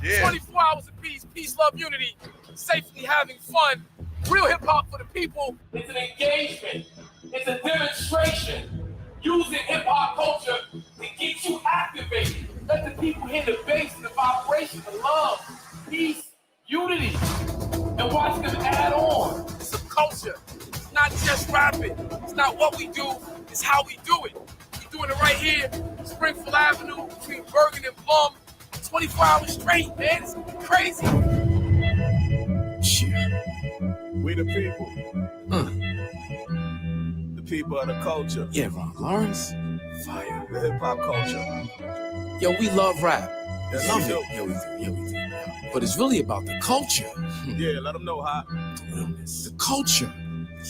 Yeah. 24 hours of peace, peace, love, unity, safely having fun. Real hip hop for the people. It's an engagement. It's a demonstration. Using hip hop culture to get you activated. Let the people hear the bass, the vibration, the love, peace, unity, and watch them add on. It's a culture. It's not just rapping. It's not what we do. It's how we do it. We're doing it right here, Springfield Avenue, between Bergen and Plum. 24 hours straight, man. It's crazy. Shit. We the people. The people of the culture. Yeah, Ron Lawrence. Fire. The hip hop culture. Yo, we love rap. Yes, Love we do. it. Yeah, we do. But it's really about the culture. Yeah, let them know how. The culture.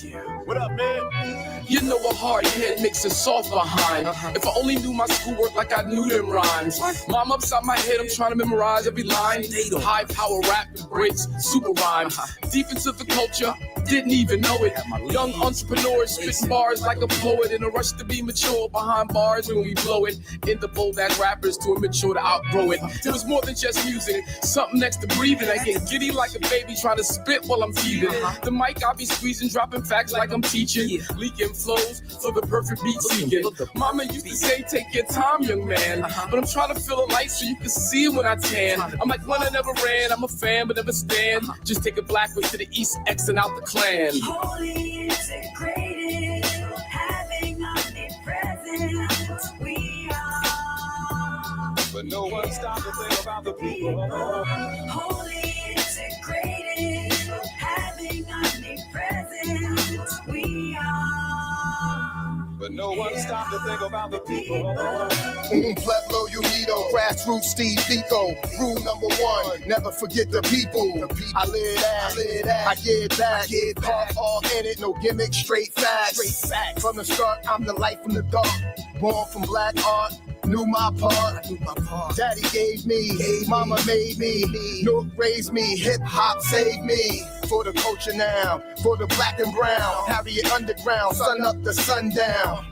Yeah. What up, man? You know a hard head makes it soft behind. If I only knew my schoolwork like I knew them rhymes. Mom upside my head, I'm trying to memorize every line. High power rap and breaks, super rhymes. Deep into the culture, didn't even know it. Young entrepreneurs spitting bars like a poet in a rush to be mature behind bars when we blow it. In the bold ass rappers too immature to outgrow it. It was more than just music, something next to breathing. I get giddy like a baby trying to spit while I'm teething. The mic I be squeezing, dropping facts like I'm teaching. Leaking flows for the perfect beat seeking. Mama used to say, take your time, young man. But I'm trying to feel a light so you can see it when I tan. I'm like one I never ran, I'm a fan but never stand. Just take it backwards to the east, Xing out the clan. Holy integrated, having omnipresent, we are. But no one stopped to think about the people. Holy integrated, having omnipresent, we are. But no one stopped to think about the people. Pueblo Unido, grassroots Steve Biko. Rule number one, never forget the people. I live that, I get back. Heart all in it, no gimmicks, straight facts. From the start, I'm the light from the dark. Born from black art, knew my part. Daddy gave me, mama made me. North raised me, hip hop saved me. For the culture now, for the black and brown. Harriet Underground, sun up to sundown.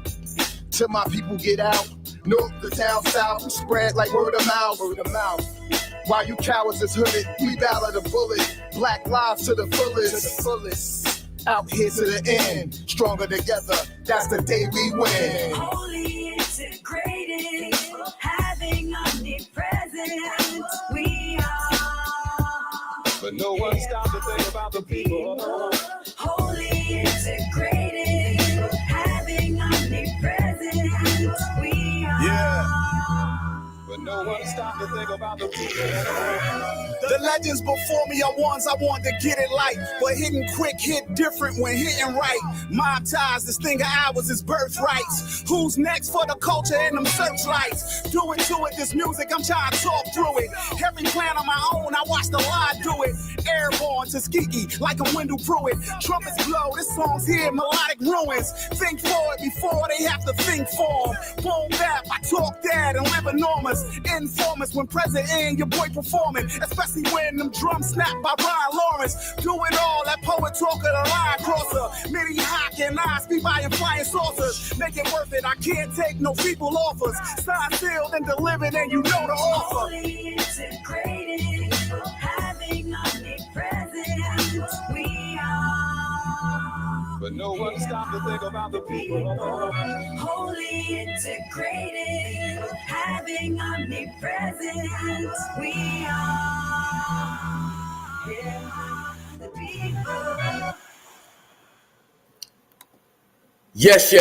Till my people get out, north to down south, spread like word of mouth. While you cowards is hooded, we battle the bullet. Black lives to the fullest. Out here to the end, stronger together, that's the day we win. Holy integrated, having omnipresent, we are. But no one stopped to think about the people. Holy integrated, having omnipresent, we are. Yeah. But no one stopped to think about the people. The legends before me are ones I want to get it like, but hitting quick hit different when hitting right. Mob ties, this thing of ours is birthrights. Who's next for the culture and them searchlights? Doing to it, this music, I'm trying to talk through it. Every plan on my own, I watch the lie do it. Airborne to Skiki, like a Wendell Pruitt. Trumpets blow, this song's here, melodic ruins. Think forward before they have to think for 'em. Boom bap, I talk that and live enormous. Informers when present in your boy performing, especially when them drums snap by Brian Lawrence. Do it all, that poet talker, the line crosser. Many hawk and I speak by and flying saucers. Make it worth it, I can't take no feeble offers. Signed, sealed, and delivered, and you know the offer. Holy integrated, having omnipresent, we are. But no one stopped to think about the people. Holy integrated, having omnipresent, we are. Yeah, the people. Yes.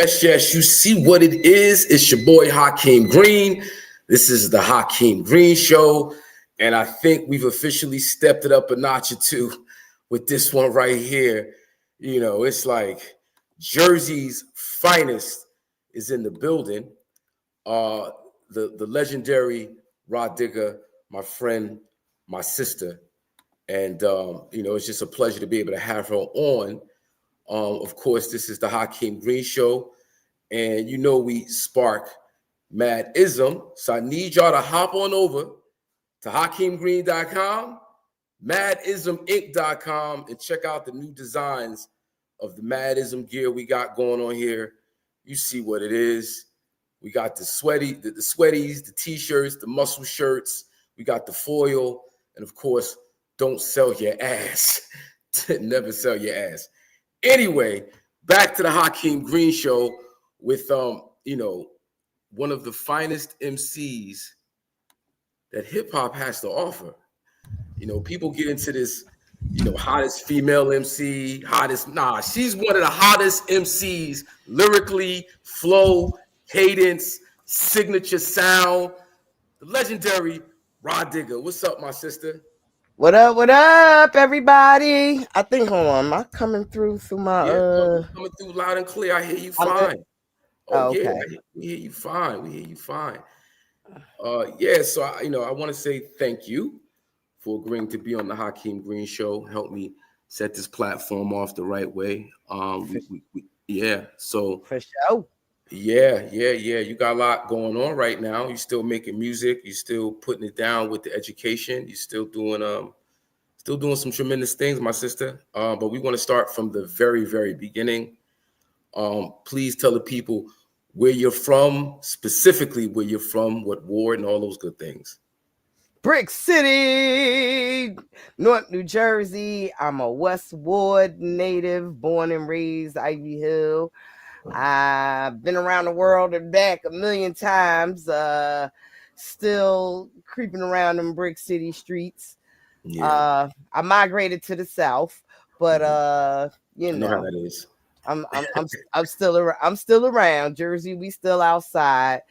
You see what it is. It's your boy Hakim Green. This is the Hakim Green Show. And I think we've officially stepped it up a notch or two with this one right here. You know, it's like Jersey's finest is in the building. The legendary RAH Digga, my friend, my sister. And, you know, it's just a pleasure to be able to have her on. Of course, this is the Hakim Green Show. And, you know, we spark mad-ism. So I need y'all to hop on over to HakimGreen.com, MadIsmInc.com, and check out the new designs of the Mad-ism gear we got going on here. You see what it is. We got the sweaties, the t-shirts, the muscle shirts. We got the foil, And of course, don't sell your ass. Never sell your ass. Anyway, back to the Hakeem Green Show with one of the finest MCs that hip hop has to offer. People get into this, hottest female MC, she's one of the hottest MCs, lyrically, flow, cadence, signature sound, the legendary RAH Digga. What's up, my sister? What up, everybody? I think, hold on, am I coming through my coming through loud and clear. I hear you fine. Okay. We hear you fine. So I want to say thank you for agreeing to be on the Hakeem Green Show. Help me set this platform off the right way. So for sure. Yeah. You got a lot going on right now. You're still making music. You're still putting it down with the education. You're still doing some tremendous things, my sister. But we want to start from the very, very beginning. Please tell the people where you're from, specifically where you're from, what ward, and all those good things. Brick City, North New Jersey. I'm a West Ward native, born and raised Ivy Hill. I've been around the world and back a million times, still creeping around in Brick City streets. I migrated to the South, but I know how that is. I'm still around. Jersey, we still outside.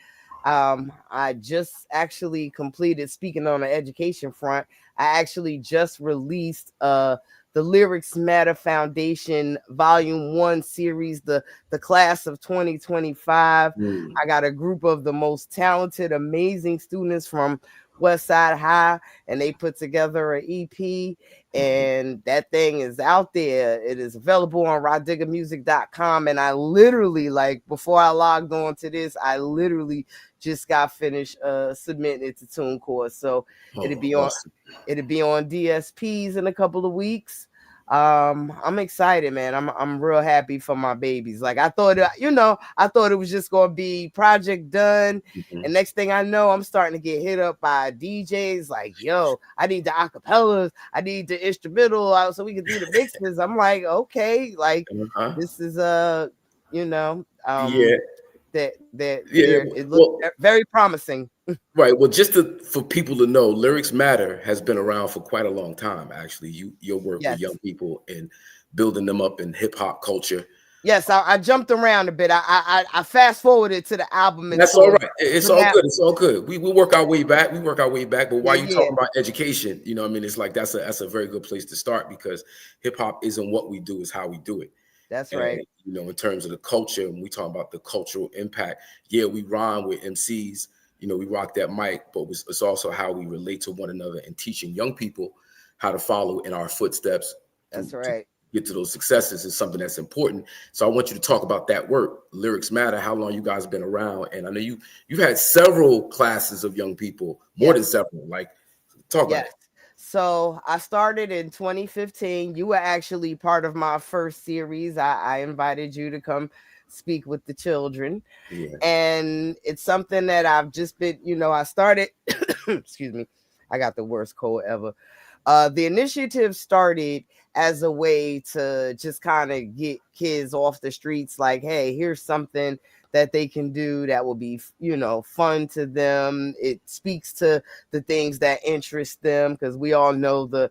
I just actually completed, speaking on the education front, I actually just released the Lyrics Matter Foundation Volume 1 series, the class of 2025. I got a group of the most talented, amazing students from Westside High, and they put together an EP, and that thing is out there. It is available on rahdiggamusic.com. And I literally, before I logged on to this, I literally just got finished submitting it to TuneCore. So it'll be on DSPs in a couple of weeks. I'm excited, man. I'm real happy for my babies. I thought it was just gonna be project done, and next thing I know, I'm starting to get hit up by DJs like, yo, I need the acapellas, I need the instrumental so we can do the mixes. I'm like, okay, this is it looks very promising. Right. Well, just for people to know, Lyrics Matter has been around for quite a long time. Actually, your work with young people and building them up in hip hop culture. Yes, I jumped around a bit. I fast forwarded to the album. That's all right. It's all good. It's all good. We work our way back. But while you talking about education, it's like that's a very good place to start, because hip hop isn't what we do, it's how we do it. That's right. In terms of the culture, when we talk about the cultural impact, we rhyme with MCs. We rock that mic, but it's also how we relate to one another and teaching young people how to follow in our footsteps. That's right. To get to those successes is something that's important. So I want you to talk about that work, Lyrics Matter, how long you guys have been around. And I know you've had several classes of young people, more than several. Talk about it. So I started in 2015. You were actually part of my first series. I invited you to come speak with the children, and it's something that I've just been, I started excuse me, I got the worst cold ever. The initiative started as a way to just kind of get kids off the streets, like, hey, here's something that they can do that will be, fun to them. It speaks to the things that interest them, because we all know the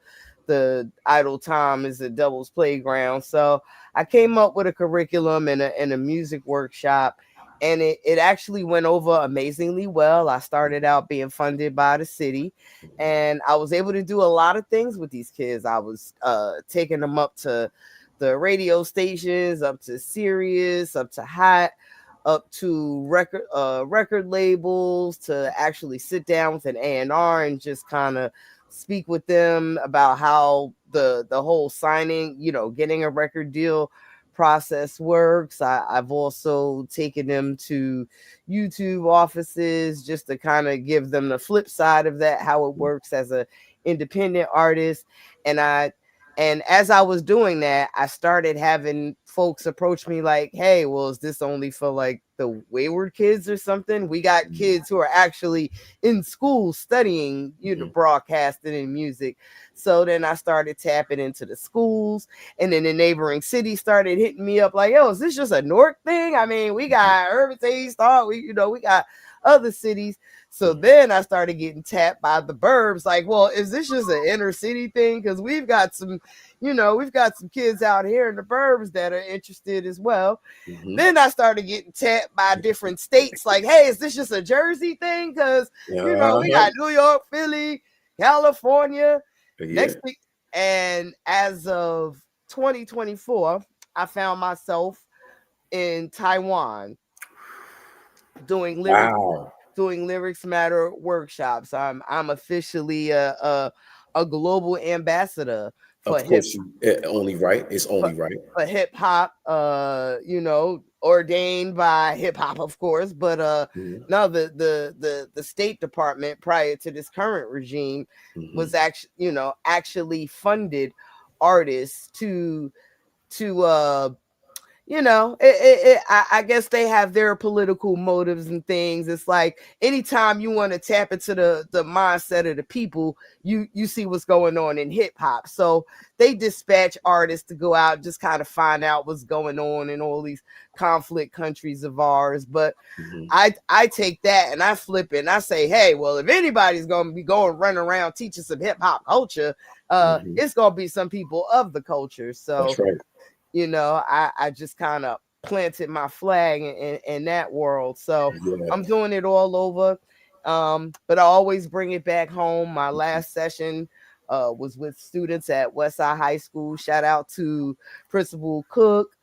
idle time is a devil's playground. So I came up with a curriculum and a music workshop, and it actually went over amazingly well. I started out being funded by the city, and I was able to do a lot of things with these kids. I was taking them up to the radio stations, up to Sirius, up to Hot, up to record labels, to actually sit down with an A&R and just kind of speak with them about how the whole signing, getting a record deal process works. I've also taken them to YouTube offices just to kind of give them the flip side of that, how it works as an independent artist. And I And as I was doing that, I started having folks approach me like, hey, well, is this only for like the wayward kids or something? We got kids who are actually in school studying, broadcasting and music. So then I started tapping into the schools, and then the neighboring cities started hitting me up like, yo, is this just a Newark thing? I mean, we got Irvington, Star, we got other cities. So then I started getting tapped by the burbs like, well, is this just an inner city thing? Because we've got some kids out here in the burbs that are interested as well. Then I started getting tapped by different states like, hey, is this just a Jersey thing? Because, we got New York, Philly, California, next week. And as of 2024, I found myself in Taiwan doing Lyrics Matter workshops. I'm officially a global ambassador for It's only right. For hip hop, ordained by hip hop, of course. But no, the State Department prior to this current regime was actually funded artists to I guess they have their political motives and things. It's like anytime you want to tap into the mindset of the people, you see what's going on in hip hop. So they dispatch artists to go out and just kind of find out what's going on in all these conflict countries of ours. But I take that and I flip it and I say, hey, well, if anybody's going to be running around teaching some hip hop culture, it's going to be some people of the culture. So that's right. I just kind of planted my flag in that world. So I'm doing it all over. But I always bring it back home. My last session was with students at Westside High School. Shout out to Principal Cook.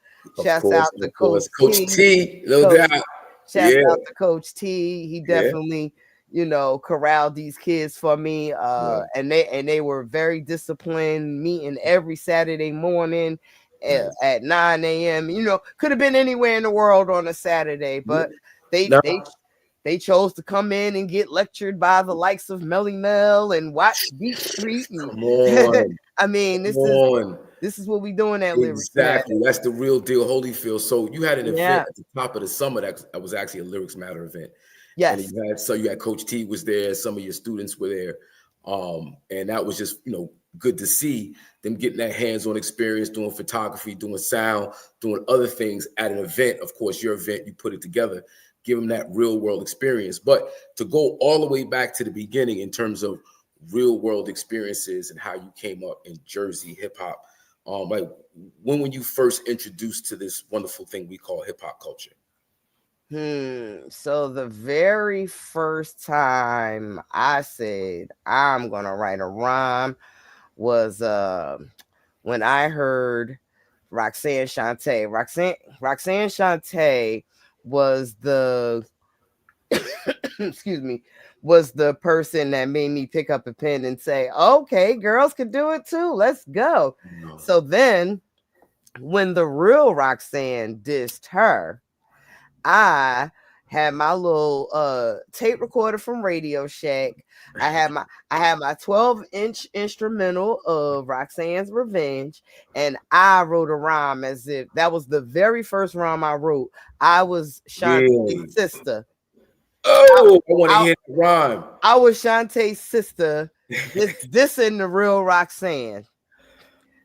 Shout out to Coach T. No doubt. Shout out to Coach T. He definitely, corralled these kids for me. And they were very disciplined, meeting every Saturday morning at 9 a.m. Could have been anywhere in the world on a Saturday, but they chose to come in and get lectured by the likes of Melly Mel and watch Beat Street. Come on. I mean, this is what we doing at Lyrics. Exactly. That's the real deal, Holyfield. So you had an event at the top of the summer that was actually a Lyrics Matter event. Yes. And you had Coach T was there, some of your students were there. And that was just, good to see them getting that hands-on experience, doing photography, doing sound, doing other things at an event. Of course, your event, you put it together, give them that real world experience. But to go all the way back to the beginning in terms of real world experiences and how you came up in Jersey hip hop, like when were you first introduced to this wonderful thing we call hip hop culture? So the very first time I said I'm gonna write a rhyme was when I heard Roxanne Shante. Roxanne Shante was the was the person that made me pick up a pen and say, okay, girls can do it too. Let's go. So then when the real Roxanne dissed her, I had my little tape recorder from Radio Shack. I had my 12-inch instrumental of Roxanne's Revenge, and I wrote a rhyme as if that was the very first rhyme I wrote. I was Shantae's sister. Oh, I want to hear the rhyme. I was Shantae's sister. This in the real Roxanne.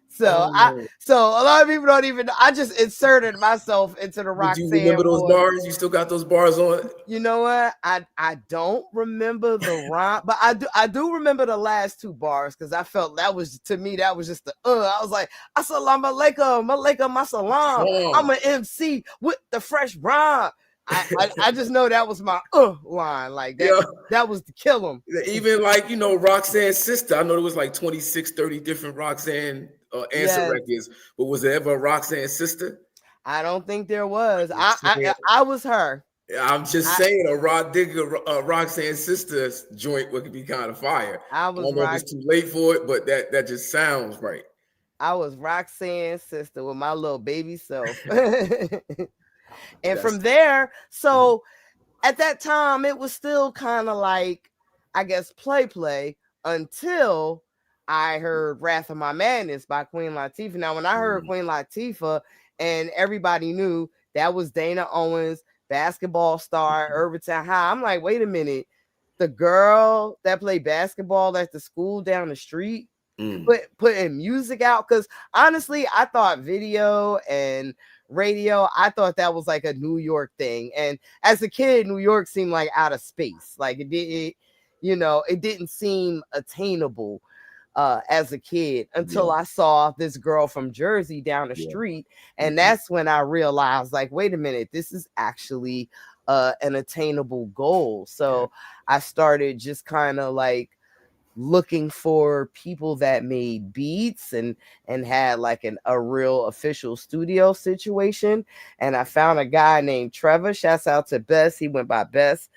So so a lot of people don't even know. I just inserted myself into the Roxanne. Do you remember those bars? You still got those bars on? You know what? I don't remember the rhyme, but I do remember the last two bars because I felt that was, to me, that was just the I was like, assalamu alaikum, alaikum assalam. I'm an MC with the fresh rhyme. I just know that was my line. Like that, that was to kill him. Even like, Roxanne's sister. I know there was like 26, 30 different Roxanne answer records, but was there ever a Roxanne sister? I don't think there was. I was her. I'm just saying a RAH Digga, Roxanne sister joint would be kind of fire. I don't know if it's too late for it, but that just sounds right. I was Roxanne's sister with my little baby self. And from there, so at that time, it was still kind of like, I guess, play until I heard Wrath of My Madness by Queen Latifah. Now, when I heard Queen Latifah, and everybody knew that was Dana Owens, basketball star, Irvington High, I'm like, wait a minute. The girl that played basketball at the school down the street putting music out? Because honestly, I thought video and radio, I thought that was like a New York thing. And as a kid, New York seemed like out of space. Like it didn't seem attainable as a kid until I saw this girl from Jersey down the street. And that's when I realized, like, wait a minute, this is actually an attainable goal. So I started just kind of like looking for people that made beats and had like a real official studio situation. And I found a guy named Trevor. Shouts out to Bess. He went by Bess.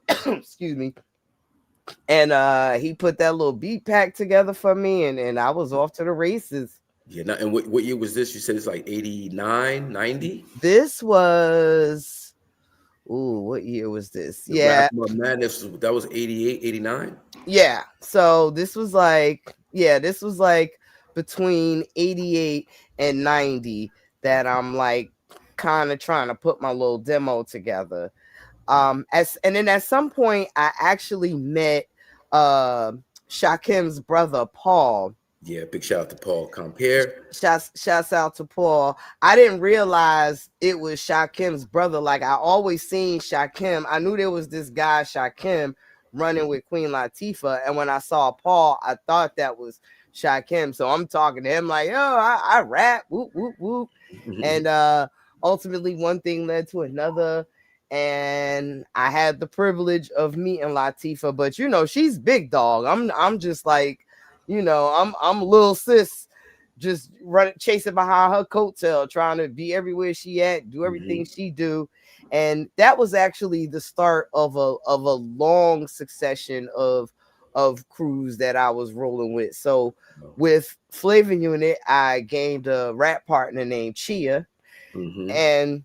Excuse me. And he put that little beat pack together for me, and I was off to the races. Yeah. And what year was this? You said it's like 89, 90? This was, what year was this? Yeah. Madness, that was 88, 89? Yeah. So this was like between 88 and 90 that I'm like kind of trying to put my little demo together. And then at some point I actually met Shakim's brother Paul. Yeah, big shout out to Paul Compare. Shouts out to Paul. I didn't realize it was Shakim's brother. Like I always seen Shakim. I knew there was this guy Shakim running with Queen Latifah, and when I saw Paul, I thought that was Shakim. So I'm talking to him like, yo, I rap, whoop whoop whoop. And ultimately one thing led to another. And I had the privilege of meeting Latifah, but she's big dog. I'm just like, I'm little sis, just chasing behind her coattail, trying to be everywhere she at, do everything she do. And that was actually the start of a long succession of crews that I was rolling with. So with Flavor Unit, I gained a rap partner named Chia, and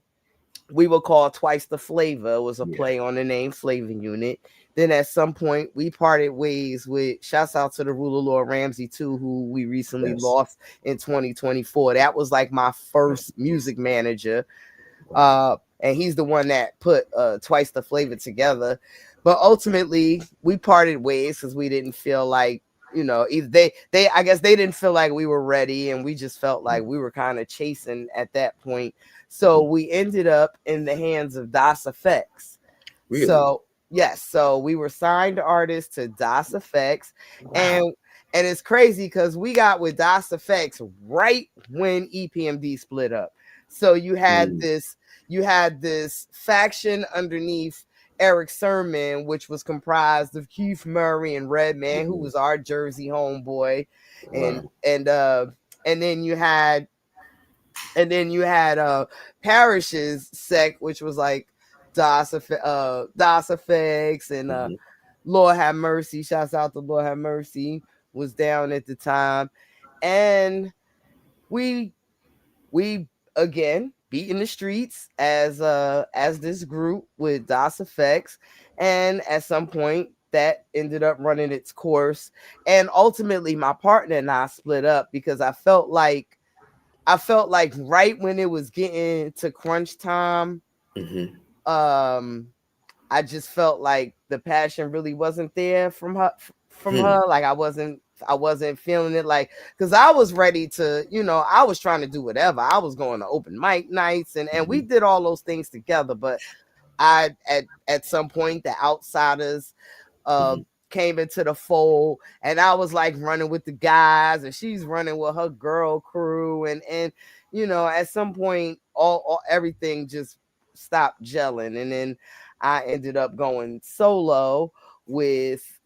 we were called Twice the Flavor. It was a play on the name Flavor Unit. Then at some point we parted ways with, shouts out to the ruler Lord Ramsey too, who we recently lost in 2024. That was like my first music manager. And he's the one that put Twice the Flavor together. But ultimately we parted ways because we didn't feel like, either they I guess they didn't feel like we were ready, and we just felt like we were kind of chasing at that point. So we ended up in the hands of DOS Effects. Really? So we were signed artists to DOS Effects. Wow. And it's crazy because we got with DOS Effects right when EPMD split up. So you had this faction underneath Eric Sermon, which was comprised of Keith Murray and Redman, who was our Jersey homeboy. And then you had Parrish's sect, which was like DOS Effects and Lord Have Mercy. Shouts out to Lord Have Mercy, was down at the time. And we again beat in the streets as this group with DOS Effects, and at some point that ended up running its course. And ultimately my partner and I split up because I felt like right when it was getting to crunch time, I just felt like the passion really wasn't there from her. Like I wasn't feeling it, like, because I was ready to, I was trying to do whatever. I was going to open mic nights and we did all those things together. But at some point the outsiders came into the fold, and I was like running with the guys and she's running with her girl crew, and at some point everything just stopped gelling, and then I ended up going solo with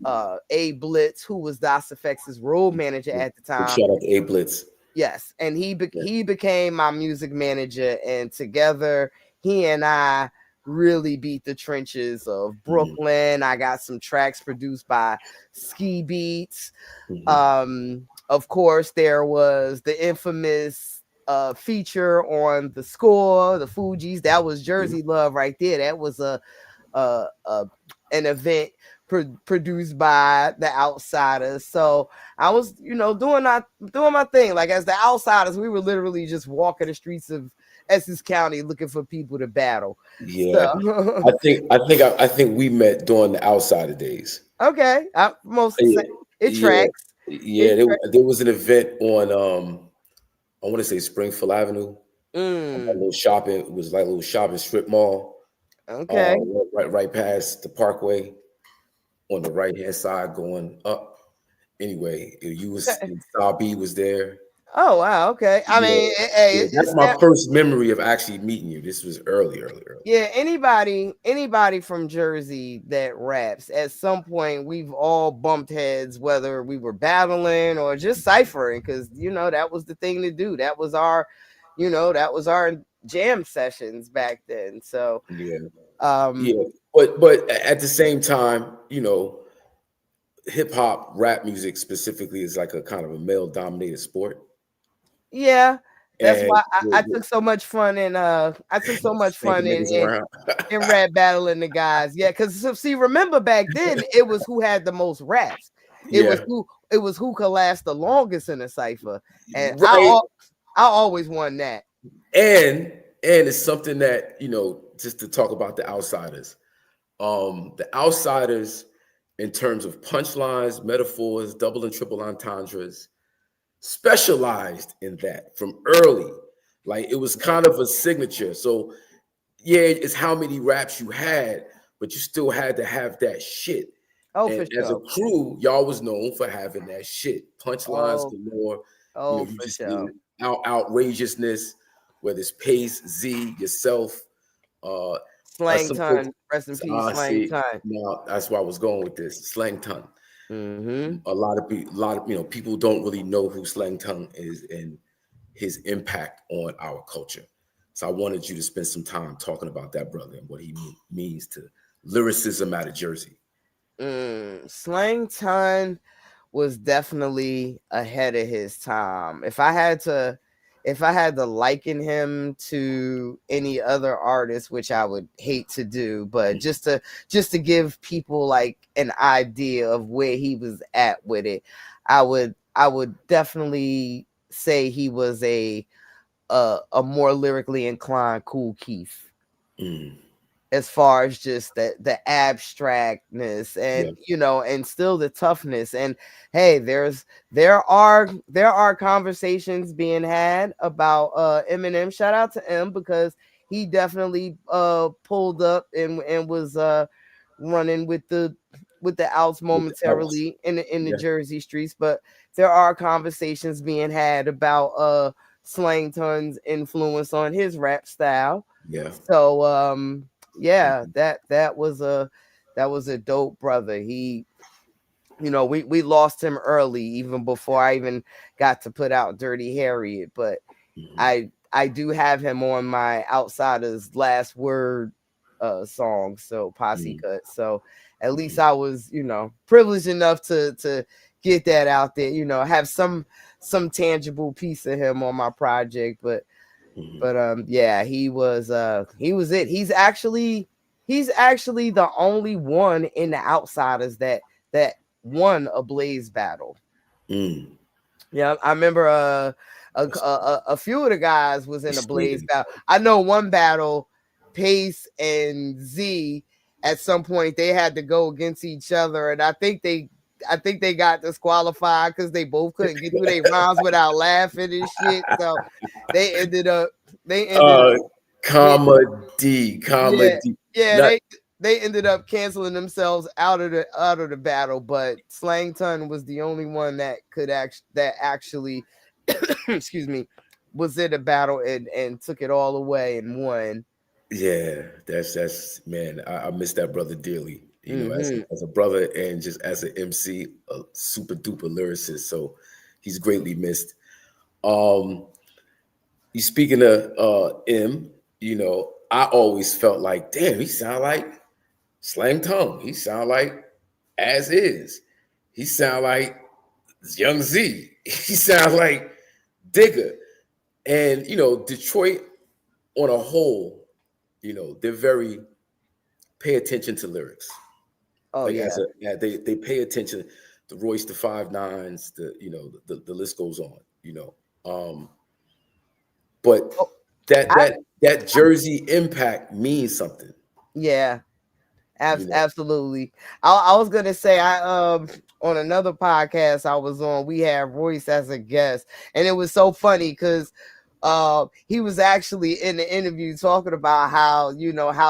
A Blitz, who was DOS Effects' road manager at the time. Shout out to A Blitz. Yes, and he became my music manager, and together he and I really beat the trenches of Brooklyn. I got some tracks produced by Ski Beats. Of course, there was the infamous feature on the score, the Fugees. That was Jersey Love right there. That was an event produced by the Outsiders. So I was, doing my thing. Like as the Outsiders, we were literally just walking the streets of Essex County looking for people to battle. Yeah, So, I think we met during the Outsider days. okay, Yeah, it yeah, tracks. yeah. There was an event on I want to say Springfield Avenue. A little shopping. It was like a little shopping strip mall. Okay. Right past the Parkway on the right hand side going up. Anyway, you was Sabi was there. Oh wow, okay. I mean, hey, Yeah, that's my first memory of actually meeting you. This was early. Yeah, anybody from Jersey that raps, at some point we've all bumped heads, whether we were battling or just ciphering, because that was the thing to do. That was our jam sessions back then. So yeah. But at the same time, hip hop, rap music specifically is like a kind of a male dominated sport. Yeah, that's why I took so much fun in in rap battling the guys. Yeah, because see, remember back then it was who had the most raps. It was who could last the longest in a cipher, and I always won that. And it's something that just to talk about the Outsiders. The Outsiders, in terms of punchlines, metaphors, double and triple entendres, specialized in that from early. Like it was kind of a signature. So yeah, it's how many raps you had, but you still had to have that shit. Oh, and for as sure. a crew, y'all was known for having that shit. Punchlines galore. Oh, for sure. Outrageousness, whether it's Pace, Z, yourself, Slang Ton, rest in peace, Slang Ton. No, that's why I was going with this. Slang Ton. Mm-hmm. A lot of people don't really know who Slang Ton is and his impact on our culture. So I wanted you to spend some time talking about that brother and what he means to lyricism out of Jersey. Slang Ton was definitely ahead of his time. If I had to liken him to any other artist, which I would hate to do, but just to give people like an idea of where he was at with it, I would definitely say he was a more lyrically inclined Kool Keith. As far as just the abstractness and and still the toughness. And hey, there are conversations being had about Eminem. Shout out to M, because he definitely pulled up and was running with the outs momentarily in the Jersey streets. But there are conversations being had about Slang Ton's influence on his rap style. Yeah. So yeah, that was a dope brother. He, we lost him early, even before I even got to put out Dirty Harriet, but I do have him on my Outsiders Last Word song, so Posse Cut. So at least I was, privileged enough to get that out there, have some tangible piece of him on my project. But yeah, he was it. He's actually the only one in the Outsiders that won a Blaze battle. Yeah, I remember a few of the guys was in a Blaze battle. I know one battle, Pace and Z, at some point they had to go against each other, and I think they got disqualified because they both couldn't get through their rhymes without laughing and shit. So they ended up comedy. Yeah, they ended up canceling themselves out of the battle. But Slang Ton was the only one that actually excuse me, was in a battle and took it all away and won. Yeah, that's man. I miss that brother dearly. As a brother and just as an MC, a super duper lyricist. So he's greatly missed. You speaking of M, I always felt like, damn, he sound like Slang Tongue. He sound like As Is. He sound like Young Z. He sound like Digga. And Detroit on a whole, they're very pay attention to lyrics. Oh Like yeah. they pay attention. The Royce, the 5'9s, the list goes on. But Oh, that Jersey impact means something. yeah. You know. Absolutely. I was gonna say on another podcast I was on, we had Royce as a guest, and it was so funny because he was actually in the interview talking about how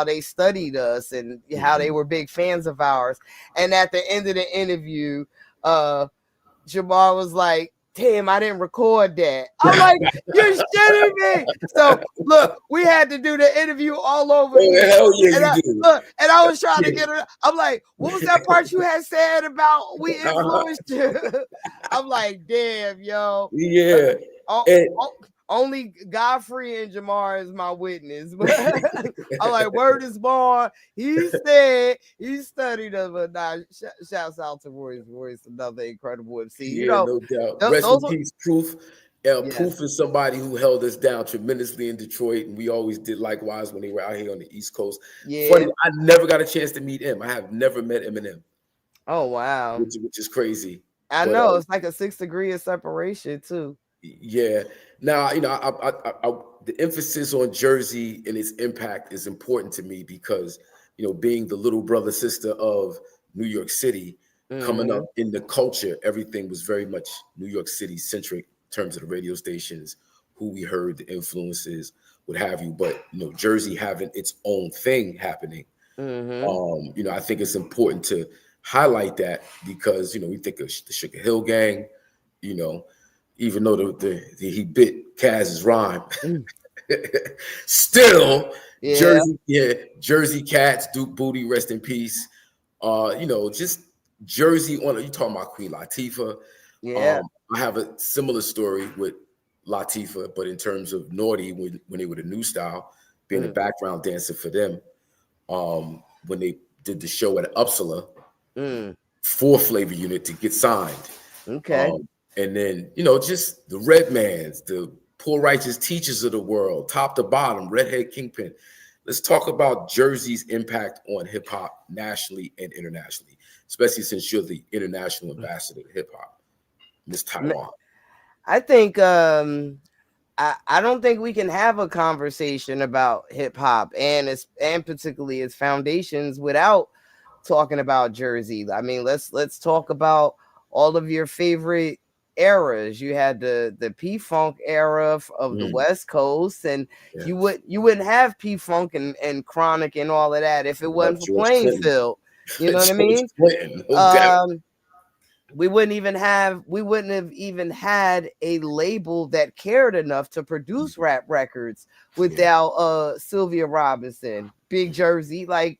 they studied us and how they were big fans of ours. And at the end of the interview, Jamar was like, damn, I didn't record that. I'm like, you're shitting me. So look, we had to do the interview all over again. Hell yeah, And you do. Look, and I was trying to get her. I'm like, what was that part you had said about we influenced you? I'm like, damn, yo. Yeah. Only Godfrey and Jamar is my witness. I'm like, word is born. He said he studied us, but nah, shouts out to Royce. Royce, another incredible MC. Yeah, no doubt. Rest in peace, Proof. Proof is somebody who held us down tremendously in Detroit, and we always did likewise when they were out here on the East Coast. Yeah. Funny, I never got a chance to meet him. I have never met Eminem. Oh wow, which is crazy. I know it's like a 6 degree of separation too. Yeah. Now, the emphasis on Jersey and its impact is important to me because, being the little brother sister of New York City, coming up in the culture, everything was very much New York City centric in terms of the radio stations, who we heard, the influences, what have you. But, Jersey having its own thing happening, I think it's important to highlight that because, we think of the Sugar Hill Gang, even though he bit Kaz's rhyme, still Jersey Cats, Duke Booty, rest in peace. Just Jersey on. You talking about Queen Latifah? Yeah, I have a similar story with Latifah, but in terms of Naughty, when they were the New Style, being a background dancer for them, when they did the show at Uppsala for Flavor Unit to get signed. Okay. And then, just the Redmans, the Poor Righteous Teachers of the world, top to bottom, Redhead Kingpin. Let's talk about Jersey's impact on hip hop nationally and internationally, especially since you're the international ambassador of hip hop, Miss Taiwan. I think I don't think we can have a conversation about hip hop and particularly its foundations without talking about Jersey. I mean, let's talk about all of your favorite eras. You had the P-Funk era of the West Coast, and you wouldn't have P-Funk and Chronic and all of that if it wasn't for Plainfield. You know what I mean? We wouldn't have even had a label that cared enough to produce rap records without Sylvia Robinson, Big Jersey. Like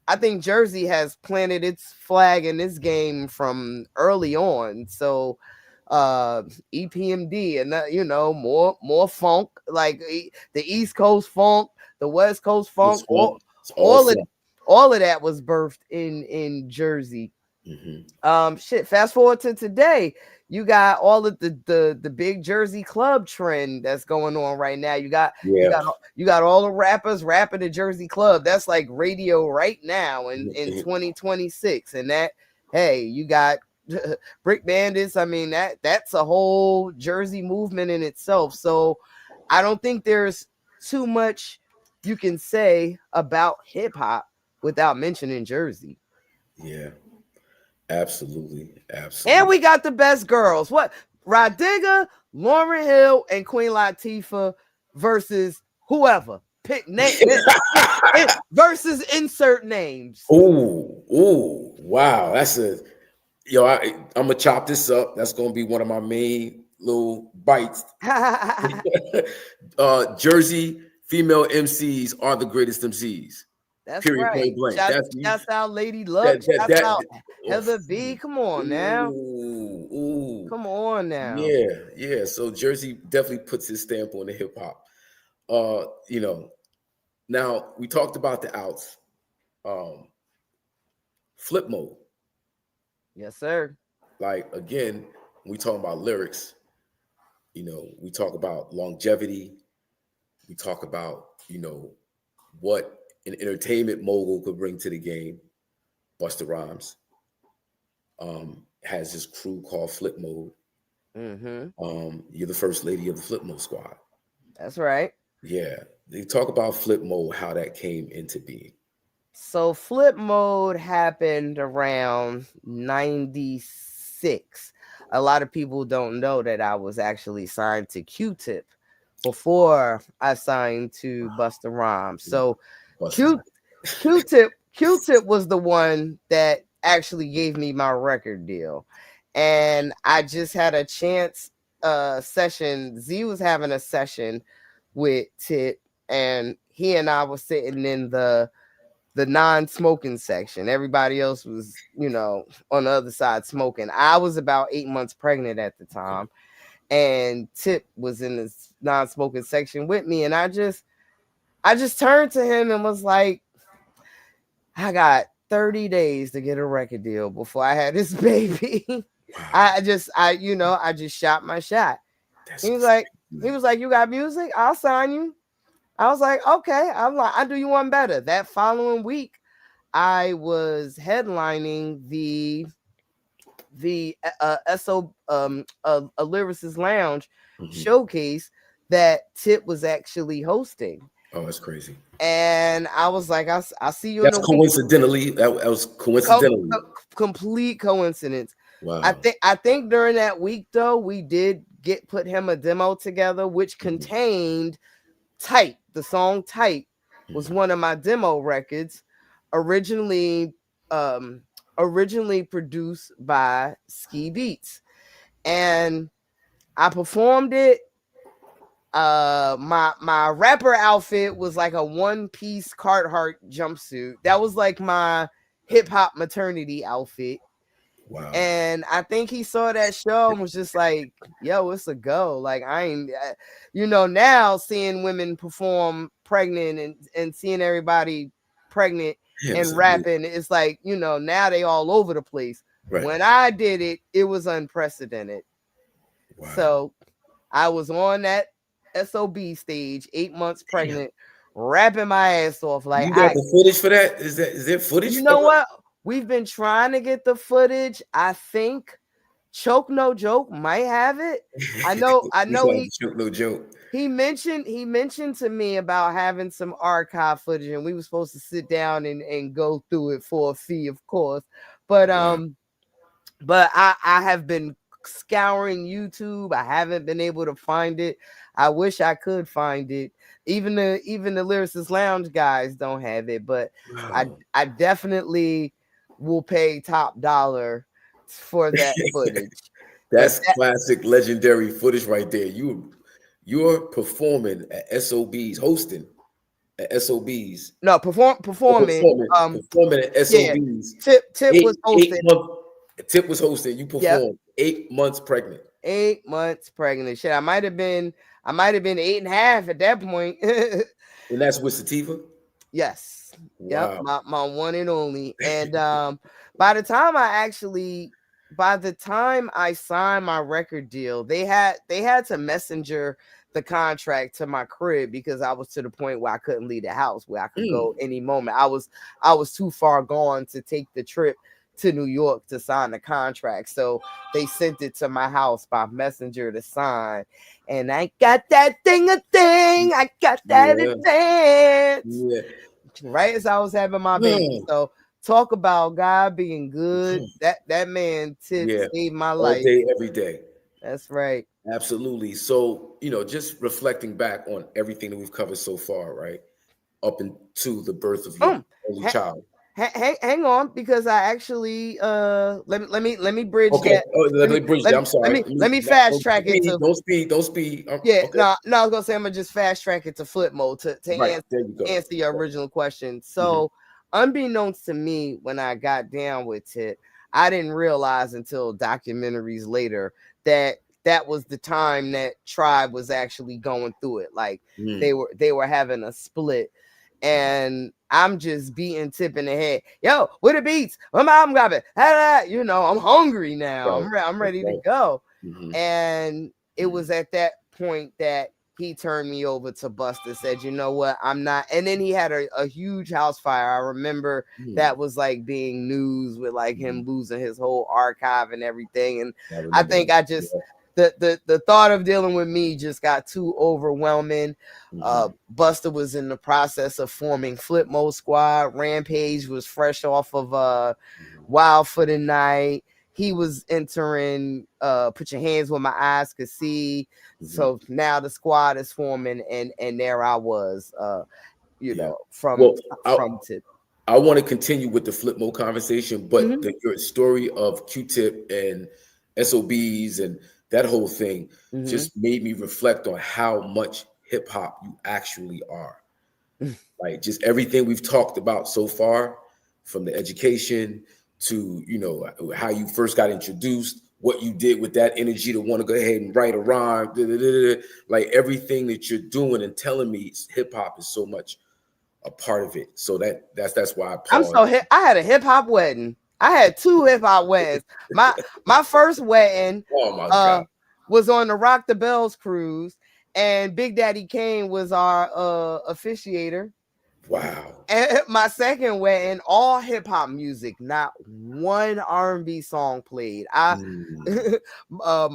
I think Jersey has planted its flag in this game from early on. So EPMD and more funk, like the East Coast funk, the West Coast funk, all of that was birthed in Jersey. Fast forward to today, you got all of the big Jersey club trend that's going on right now. You got all the rappers rapping the Jersey club. That's like radio right now in 2026. And that, hey, you got Brick Bandits. I mean, that's a whole Jersey movement in itself. So I don't think there's too much you can say about hip hop without mentioning Jersey. Yeah. Absolutely. And we got the best girls. What? RAH Digga, Lauryn Hill, and Queen Latifah versus whoever. Pick name versus insert names. Ooh, wow. That's I'm gonna chop this up. That's gonna be one of my main little bites. Jersey female MCs are the greatest MCs. That's period, right. point blank. Shouts out Lady Luck. Shouts out Heather B. Come on now. Come on now. Yeah. So Jersey definitely puts his stamp on the hip hop. Now we talked about the outs. Flip mode. Yes, sir. Like again, when we talk about lyrics, we talk about longevity. We talk about, what an entertainment mogul could bring to the game. Busta Rhymes has his crew called Flip Mode. You're the first lady of the Flip Mode squad. That's right. Yeah. They talk about Flip Mode, how that came into being. So Flip Mode happened around 96. A lot of people don't know that I was actually signed to Q-Tip before I signed to Busta Rhymes. So Q-Tip was the one that actually gave me my record deal. And I just had a chance session. Z was having a session with Tip, and he and I were sitting in the non-smoking section. Everybody else was, on the other side smoking. I was about 8 months pregnant at the time, and Tip was in this non-smoking section with me. And I just turned to him and was like, I got 30 days to get a record deal before I had this baby. I just shot my shot. He was like, you got music? I'll sign you. I was like, okay. I'm like, I'll do you one better. That following week, I was headlining the a Lyricist Lounge showcase that Tip was actually hosting. Oh, that's crazy. And I was like, I'll see you. That's coincidentally. That was coincidentally. Complete coincidence. Wow. I think during that week though, we did put him a demo together, which contained Tight. The song Tight was one of my demo records, originally produced by Ski Beats, and I performed it. My rapper outfit was like a one-piece Carhartt jumpsuit. That was like my hip-hop maternity outfit. Wow. And I think he saw that show and was just like, yo, it's a go. Like, I ain't, now seeing women perform pregnant and seeing everybody pregnant and rapping, it's like, now they all over the place. Right. When I did it, it was unprecedented. Wow. So I was on that SOB stage, 8 months pregnant, rapping my ass off. Like, you got the footage for that? Is there footage? You know what? We've been trying to get the footage. I think Choke No Joke might have it. I know Choke No Joke. He mentioned to me about having some archive footage, and we were supposed to sit down and go through it for a fee, of course. But but I have been scouring YouTube. I haven't been able to find it. I wish I could find it. Even the Lyricist Lounge guys don't have it, but I definitely will pay top dollar for that footage. That's classic, legendary footage right there. You're performing at SOBs, hosting at SOBs. No, performing at SOBs. Yeah. Tip was hosting. Tip was hosting. You performed 8 months pregnant. 8 months pregnant. Shit, I might have been 8.5 at that point. And that's with Sativa? Yes. Wow. Yep, my one and only. And by the time I signed my record deal, they had to messenger the contract to my crib because I was to the point where I couldn't leave the house, where I could go any moment. I was too far gone to take the trip to New York to sign the contract. So they sent it to my house by messenger to sign. And I got that thing. I got that advance. Yeah. Right as I was having my baby. So talk about God being good. That man saved my life. All day, every day. That's right. Absolutely. So, just reflecting back on everything that we've covered so far, right? Up into the birth of your only child. Hang on, because I actually let me bridge that. Oh, let me bridge that. I'm sorry. Let me fast track it. Don't speed. Yeah, okay. No, I was gonna say I'm gonna just fast track it to flip mode to answer your original question. So, unbeknownst to me, when I got down with Tip, I didn't realize until documentaries later that was the time that Tribe was actually going through it. Like they were having a split. And I'm just beating Tip in the head. Yo, what the beats? My mom got it. I'm hungry now. Right. I'm ready to go. And it was at that point that he turned me over to Busta, said, you know what, I'm not. And then he had a huge house fire. I remember that was like being news with like him losing his whole archive and everything. And I think I just, the thought of dealing with me just got too overwhelming. Busta was in the process of forming Flip Mode Squad. Rampage was fresh off of Wild for the Night. He was entering Put Your Hands Where My Eyes Could See. So now the squad is forming, and there I was, you know, from Tip. I want to continue with the Flip Mode conversation, but your story of Q-Tip and SOBs and that whole thing just made me reflect on how much hip hop you actually are. Like just everything we've talked about so far, from the education to, you know, how you first got introduced, what you did with that energy to want to go ahead and write a rhyme, like everything that you're doing and telling me, hip hop is so much a part of it. So that's why I had a hip hop wedding. I had 2 hip hop weddings. My first wedding was on the Rock the Bells cruise, and Big Daddy Kane was our officiator. Wow. And my second wedding, all hip hop music, not one R&B song played. My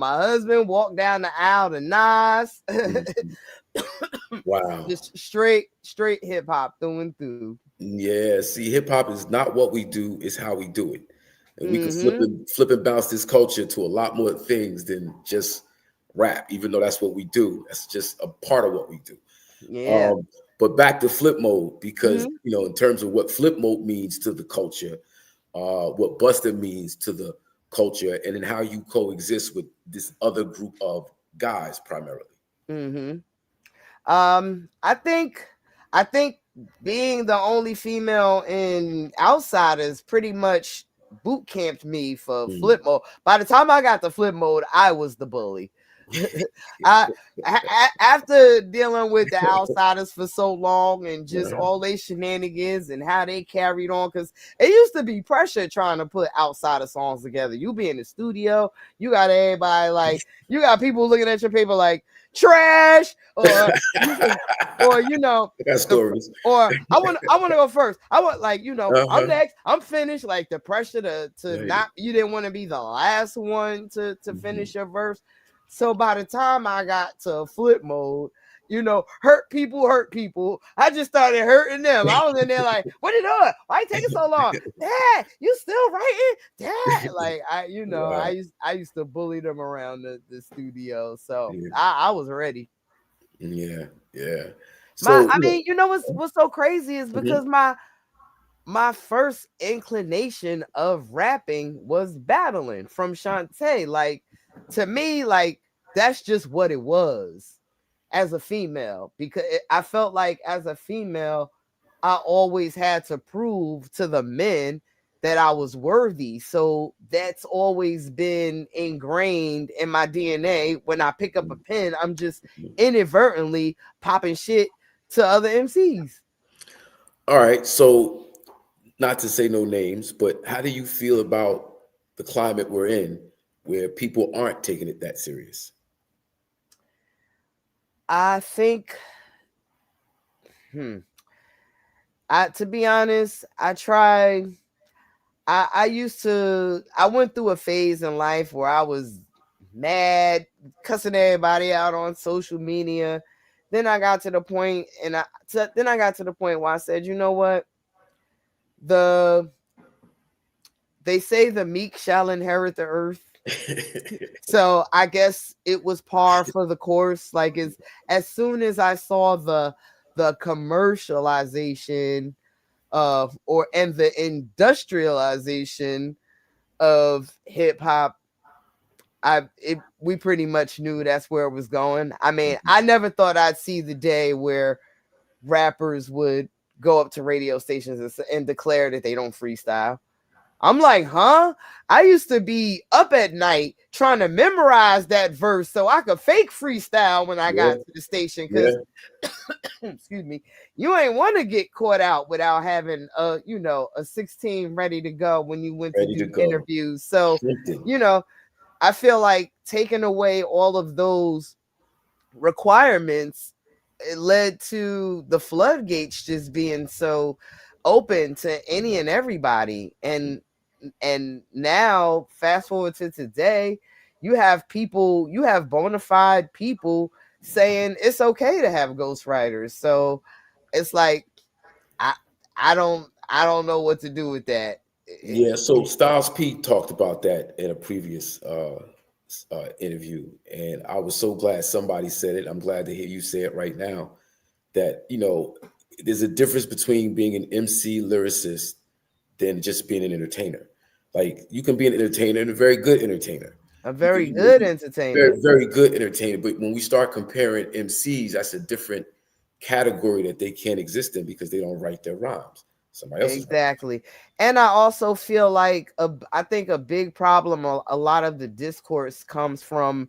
husband walked down the aisle to Nas. Wow. Just straight hip hop through and through. Yeah, see, hip hop is not what we do, it's how we do it. And we can flip and bounce this culture to a lot more things than just rap, even though that's what we do. That's just a part of what we do. Yeah. But back to Flip Mode, because you know, in terms of what Flip Mode means to the culture, what Busta means to the culture, and then how you coexist with this other group of guys primarily. I think being the only female in Outsiders pretty much boot camped me for Flip Mode. By the time I got to Flip Mode, I was the bully. After dealing with the Outsiders for so long and just all their shenanigans and how they carried on, because it used to be pressure trying to put Outsider songs together. You be in the studio, you got everybody like, you got people looking at your paper like trash, or you know, or I want to go first. I want, like, you know, I'm next, I'm finished. Like the pressure to not, you didn't want to be the last one to finish your verse. So by the time I got to Flip Mode, you know, hurt people. I just started hurting them. I was in there like, what are you doing? Why you taking so long? Dad, you still writing? Dad, like I used to bully them around the studio. So I was ready. Yeah. So I mean, you know what's so crazy is because my first inclination of rapping was battling from Shantae. Like, to me, like, that's just what it was as a female, because I felt like as a female, I always had to prove to the men that I was worthy. So that's always been ingrained in my DNA. When I pick up a pen, I'm just inadvertently popping shit to other MCs. All right. So not to say no names, but how do you feel about the climate we're in, where people aren't taking it that serious? I think, to be honest, I went through a phase in life where I was mad, cussing everybody out on social media. Then I got to the point, where I said, you know what? They say the meek shall inherit the earth. So I guess it was par for the course. Like, as soon as I saw the commercialization and the industrialization of hip hop, we pretty much knew that's where it was going. I mean, I never thought I'd see the day where rappers would go up to radio stations and declare that they don't freestyle. I'm like, huh? I used to be up at night trying to memorize that verse so I could fake freestyle when I got to the station. Because, excuse me, you ain't want to get caught out without having a 16 ready to go when you went to do interviews. So, you know, I feel like taking away all of those requirements, it led to the floodgates just being so open to any and everybody. And now fast forward to today, you have bona fide people saying it's okay to have ghostwriters. So it's like I don't know what to do with that. Yeah, so Styles P talked about that in a previous interview, and I was so glad somebody said it. I'm glad to hear you say it right now. That there's a difference between being an MC lyricist than just being an entertainer. Like, you can be an entertainer and a very good entertainer. A very good entertainer. Very, very good entertainer. But when we start comparing MCs, that's a different category that they can't exist in because they don't write their rhymes. Somebody else. Exactly. And I also feel like I think a big problem, a lot of the discourse comes from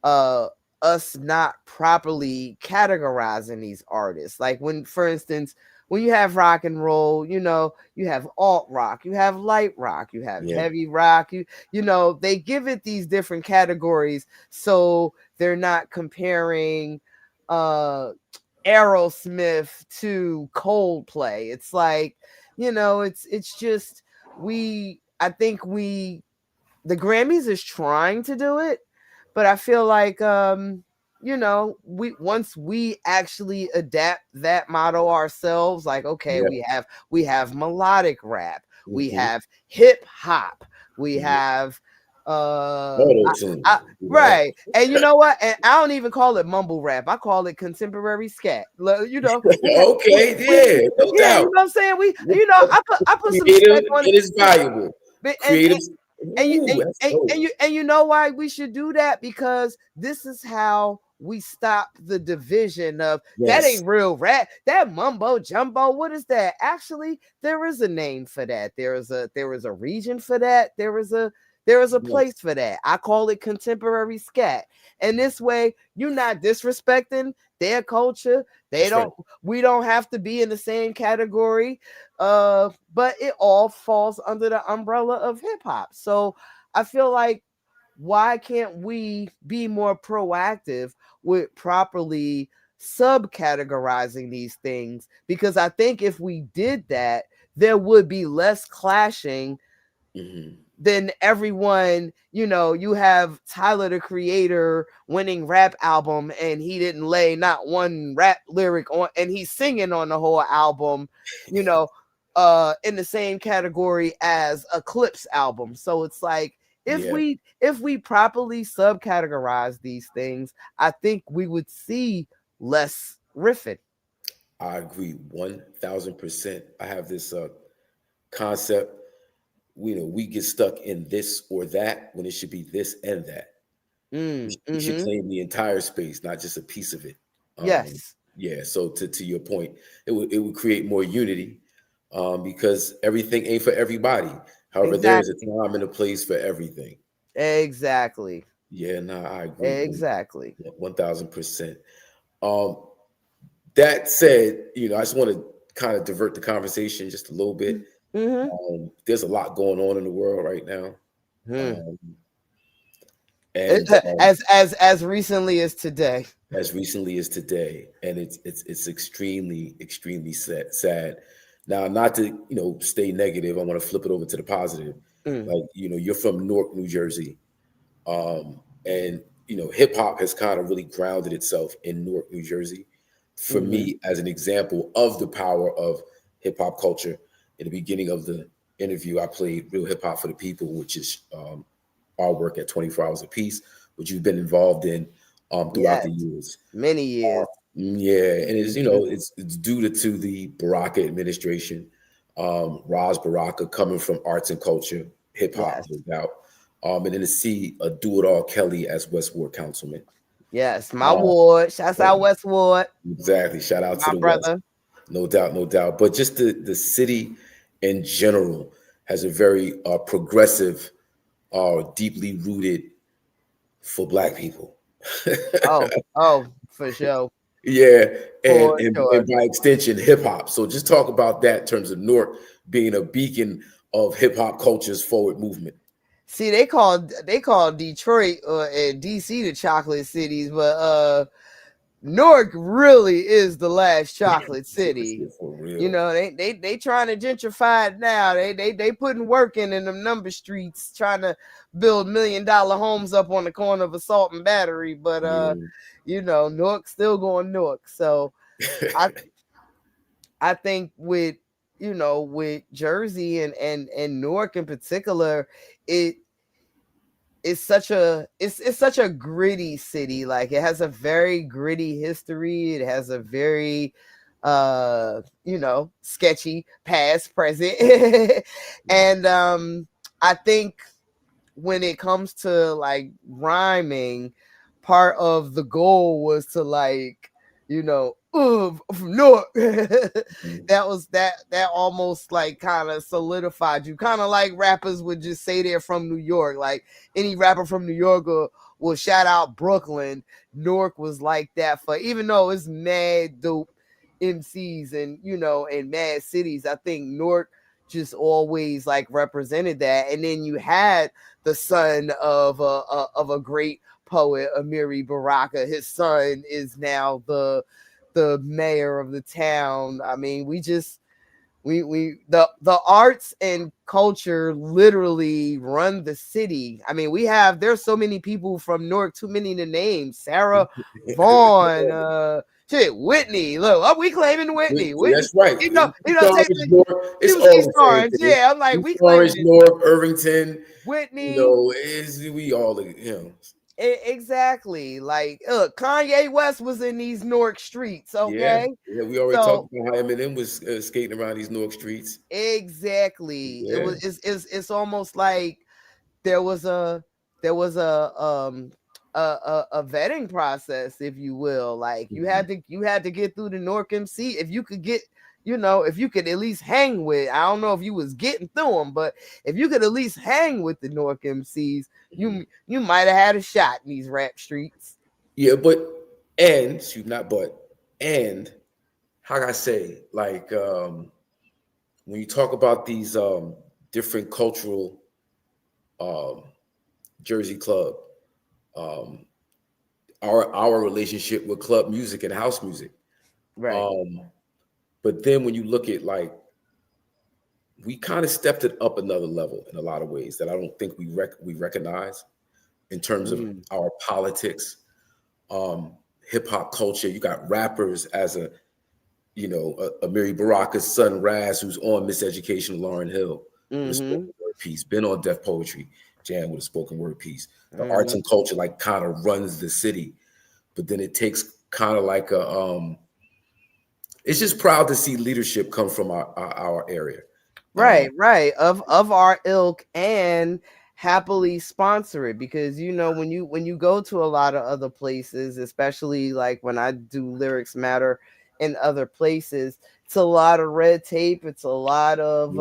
us not properly categorizing these artists. Like, when, for instance, when you have rock and roll, you have alt rock, you have light rock, you have heavy rock, they give it these different categories so they're not comparing Aerosmith to Coldplay. It's like, it's just, I think the Grammys is trying to do it, but I feel like once we actually adapt that motto ourselves, like, okay, we have melodic rap, we have hip hop, we have right. And you know what? And I don't even call it mumble rap. I call it contemporary scat. Okay, yeah, no doubt. You know what I'm saying? I put some respect on it. It is valuable. Creative. And you know why we should do that? Because this is how we stop the division of that ain't real rap, that mumbo jumbo. What is that? Actually, there is a name for that. There is a region for that. There is a place for that. I call it contemporary scat. And this way, you're not disrespecting their culture. We don't have to be in the same category. But it all falls under the umbrella of hip hop. So I feel like, why can't we be more proactive with properly subcategorizing these things? Because I think if we did that, there would be less clashing. Then everyone, you have Tyler the Creator winning rap album, and he didn't lay not one rap lyric on, and he's singing on the whole album, in the same category as a Clips album. So it's like, if we properly subcategorize these things, I think we would see less riffing. I agree 1,000%. I have this concept. We get stuck in this or that when it should be this and that. We should claim the entire space, not just a piece of it. Yes. Yeah. So to your point, it would create more unity because everything ain't for everybody. However, there's a time and a place for everything. Exactly. Yeah. No, I agree. Exactly. 1,000%. That said, I just want to kind of divert the conversation just a little bit. There's a lot going on in the world right now. And as recently as today. And it's extremely, extremely sad. Now, not to stay negative, I want to flip it over to the positive. Like, you're from Newark, New Jersey, and hip hop has kind of really grounded itself in Newark, New Jersey. For me, as an example of the power of hip hop culture. In the beginning of the interview, I played Real Hip Hop for the People, which is our work at 24 Hours Apiece, which you've been involved in throughout the years. Many years. And it's due to the Baraka administration, Raz Baraka coming from arts and culture, hip hop, no doubt. And then to see a do-it-all Kelly as West Ward councilman. Yes, my ward. Shouts out West Ward. Exactly. Shout out to the brother. West. No doubt. But just the city in general has a very progressive, deeply rooted for Black people. oh, for sure. Yeah, and by extension, hip hop. So just talk about that in terms of Newark being a beacon of hip hop culture's forward movement. See, they call Detroit and DC the chocolate cities, but Newark really is the last chocolate city. For real. You know, they trying to gentrify it now. They putting work in them number streets, trying to build $1 million homes up on the corner of Assault and Battery. But you know, Newark's still going Newark. So I think with, you know, with Jersey and Newark in particular, it's such a gritty city. Like, it has a very gritty history. It has a very you know, sketchy past, present. And I think when it comes to like rhyming, part of the goal was to, like, you know, from Newark. that almost like kind of solidified you, kind of like rappers would just say they're from New York. Like, any rapper from New York will shout out Brooklyn. Newark was like that, for even though it's mad dope MCs and, you know, and mad cities, I think Newark just always like represented that. And then you had the son of a great poet, Amiri Baraka. His son is now the mayor of the town. I mean, the arts and culture literally run the city. I mean, there's so many people from Newark, too many to name. Sarah Vaughan, Whitney. Look, we claiming Whitney. That's right. You know, it's all Orange. Yeah, I'm like, we Orange, claiming North, Irvington, Whitney. You know, we all, you know. Exactly. Like, Kanye West was in these Newark streets. Okay. Yeah, we already talked about how Eminem was skating around these Newark streets. Exactly. Yeah. It's almost like there was a vetting process, if you will. Like, you had to get through the Newark MC. If you could get, you know, if you could at least hang with, I don't know if you was getting through them, but if you could at least hang with the Newark MCs, you might have had a shot in these rap streets. Yeah, and how can I say, like, when you talk about these different cultural Jersey club, our relationship with club music and house music, right? But then when you look at, like, we kind of stepped it up another level in a lot of ways that I don't think we recognize in terms of our politics, hip hop culture. You got rappers as Amiri Baraka's son Raz, who's on Miseducation of Lauryn Hill, with a spoken word piece, been on Def Poetry Jam with a spoken word piece. The arts and culture like kind of runs the city, but then it takes kind of like it's just proud to see leadership come from our area. Right. Of our ilk, and happily sponsor it, because, you know, when you go to a lot of other places, especially like when I do Lyrics Matter in other places, it's a lot of red tape. It's a lot of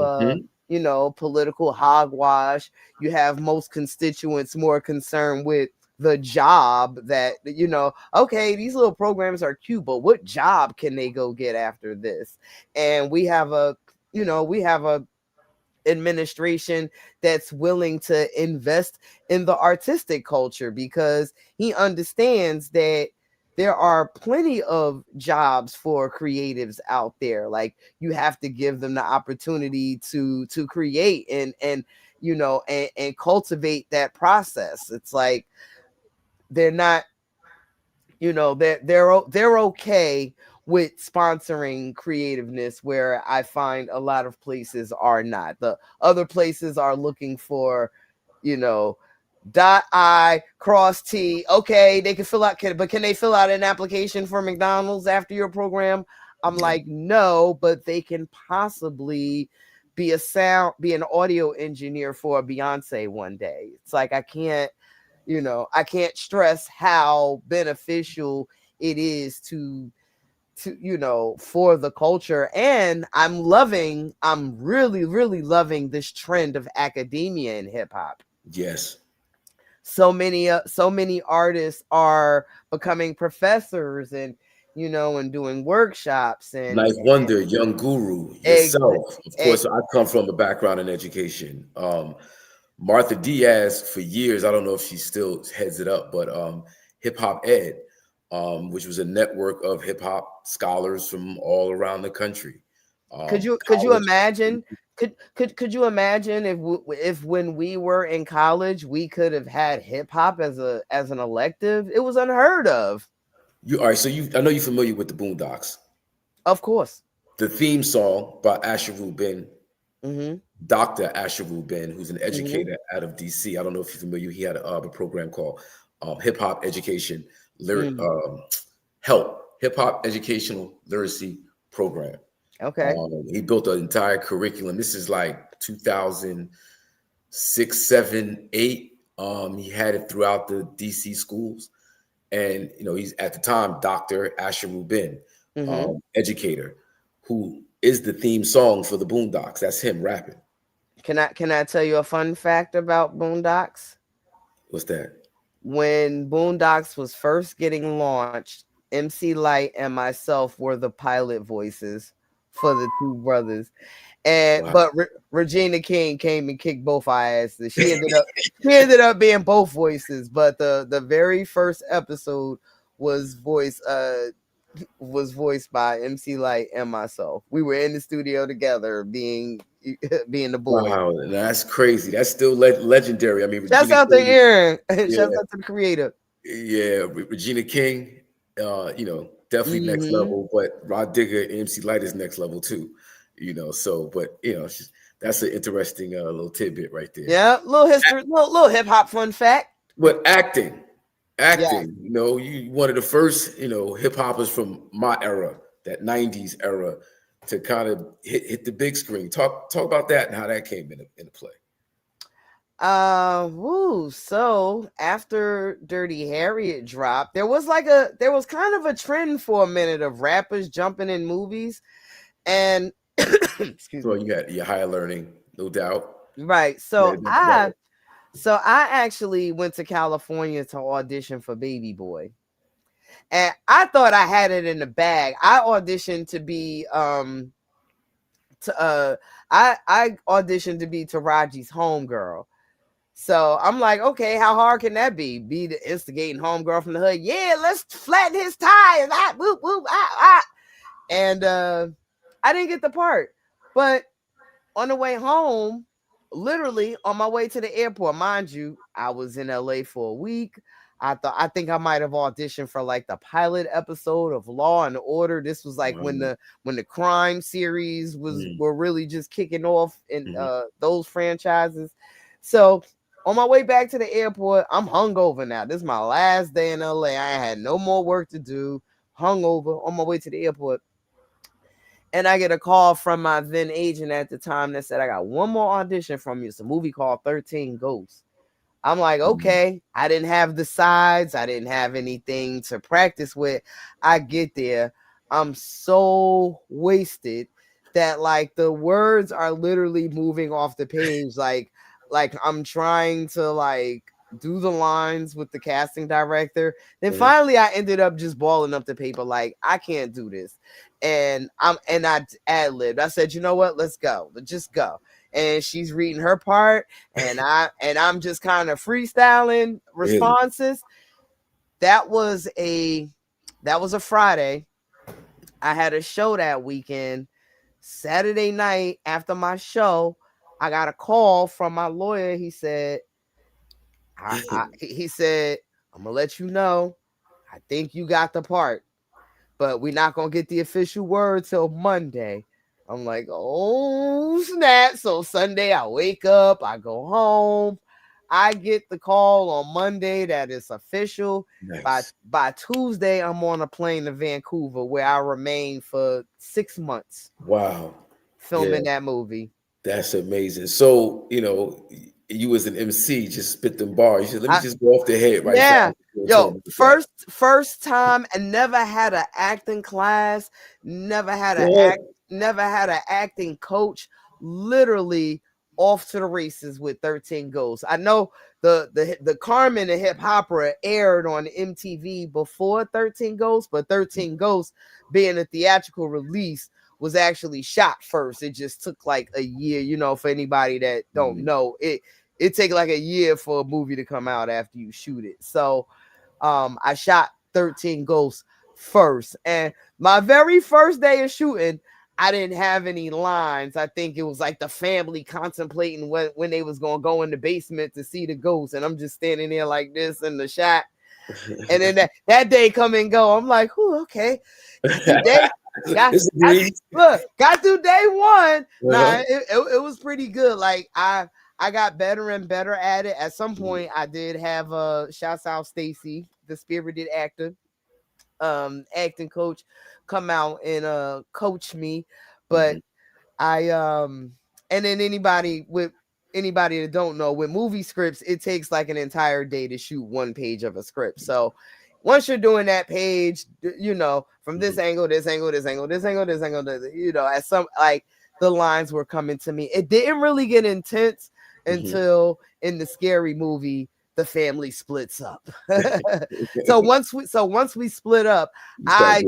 you know, political hogwash. You have most constituents more concerned with the job that, you know, okay, these little programs are cute, but what job can they go get after this? And we have a administration that's willing to invest in the artistic culture, because he understands that there are plenty of jobs for creatives out there. Like, you have to give them the opportunity to create and you know, and cultivate that process. It's like, they're not, you know, they're okay with sponsoring creativeness, where I find a lot of places are not. The other places are looking for, you know, .I cross T. Okay, they can fill out, but can they fill out an application for McDonald's after your program? I'm like, no, but they can possibly be an audio engineer for Beyonce one day. It's like, I can't stress how beneficial it is to you know, for the culture. And I'm really, really loving this trend of academia in hip hop. Yes. So many artists are becoming professors, and, you know, and doing workshops. And Nice Wonder, Young Guru, yourself. Of course, I come from a background in education. Martha Diaz, for years, I don't know if she still heads it up, but Hip Hop Ed. which was a network of hip hop scholars from all around the country. Could you imagine? Could you imagine if when we were in college we could have had hip hop as an elective? It was unheard of. All right, so I know you're familiar with the Boondocks. Of course. The theme song by Asher Rubin, Mm-hmm. Dr. Asher Rubin, who's an educator out of DC. I don't know if you're familiar. He had a program called Hip Hop Education Help, Hip Hop Educational Literacy Program. Okay. He built an entire curriculum. This is like 2006, 7, 8. He had it throughout the DC schools. And, he's at the time, Dr. Asher Rubin, educator, who is the theme song for the Boondocks. That's him rapping. Can I tell you a fun fact about Boondocks? What's that? When Boondocks was first getting launched, MC Light and myself were the pilot voices for the two brothers. And Wow. but Regina King came and kicked both our asses. She ended up being both voices, but the very first episode was voiced by MC Light and myself. We were in the studio together being the boy. Wow, that's crazy. That's still legendary. I mean, shouts out to Aaron. Shouts out to the creator. Yeah, Regina King, definitely next level, but RAH Digga and MC Light is next level too. That's an interesting little tidbit right there. Yeah, little history, little hip hop fun fact. But acting, you one of the first, hip hoppers from my era, that 90s era, to kind of hit the big screen. Talk about that and how that came into play. So after Dirty Harriet dropped, there was kind of a trend for a minute of rappers jumping in movies, and excuse me. You had your higher learning, no doubt. Right. So I actually went to California to audition for Baby Boy. And I thought I had it in the bag. I auditioned to be I auditioned to be Taraji's homegirl. So I'm like, okay, how hard can that be? Be the instigating homegirl from the hood. Yeah, let's flatten his tires. And I didn't get the part. But on the way home, literally on my way to the airport, mind you, I was in LA for a week. I think I might have auditioned for like the pilot episode of Law and Order. This was like when the crime series were really just kicking off in those franchises. So on my way back to the airport, I'm hungover now. This is my last day in LA. I had no more work to do. Hungover on my way to the airport. And I get a call from my then agent at the time that said, I got one more audition from you. It's a movie called 13 Ghosts. I'm like, okay. I didn't have the sides. I didn't have anything to practice with. I get there. I'm so wasted that like the words are literally moving off the page. Like I'm trying to like do the lines with the casting director. Then finally I ended up just balling up the paper. Like, I can't do this. And I ad-libbed. I said, you know what? Let's go. Let's just go. And she's reading her part, and I'm just kind of freestyling responses. That was a Friday. I had a show that weekend. Saturday night after my show, I got a call from my lawyer. He said, he said, I'm gonna let you know, I think you got the part, but we're not gonna get the official word till Monday. I'm like, oh snap. So Sunday I wake up, I go home, I get the call on Monday that it's official. Nice. By Tuesday, I'm on a plane to Vancouver, where I remain for 6 months. Wow. Filming that movie. That's amazing. So, you as an MC just spit them bars. You said, let me just go off the head right now. Yo, first time, and never had an acting class, never had an acting coach. Literally off to the races with 13 Ghosts. I know the Carmen and Hip Hopper aired on MTV before 13 Ghosts, but 13 Ghosts being a theatrical release was actually shot first. It just took like a year, for anybody that don't know, it take like a year for a movie to come out after you shoot it. So I shot 13 Ghosts first. And my very first day of shooting, I didn't have any lines. I think it was like the family contemplating when they was gonna go in the basement to see the ghost, and I'm just standing there like this in the shot. And then that day come and go. I'm like, "Ooh, okay." Got through day one. Nah, it was pretty good. Like I got better and better at it. At some point, I did have shouts out Stacy, the spirited actor, acting coach, come out and coach me. But I and then anybody that don't know, with movie scripts, it takes like an entire day to shoot one page of a script. So once you're doing that page, you know, from this angle, at some, like, the lines were coming to me. It didn't really get intense until in the Scary Movie, the family splits up. so once we split up, I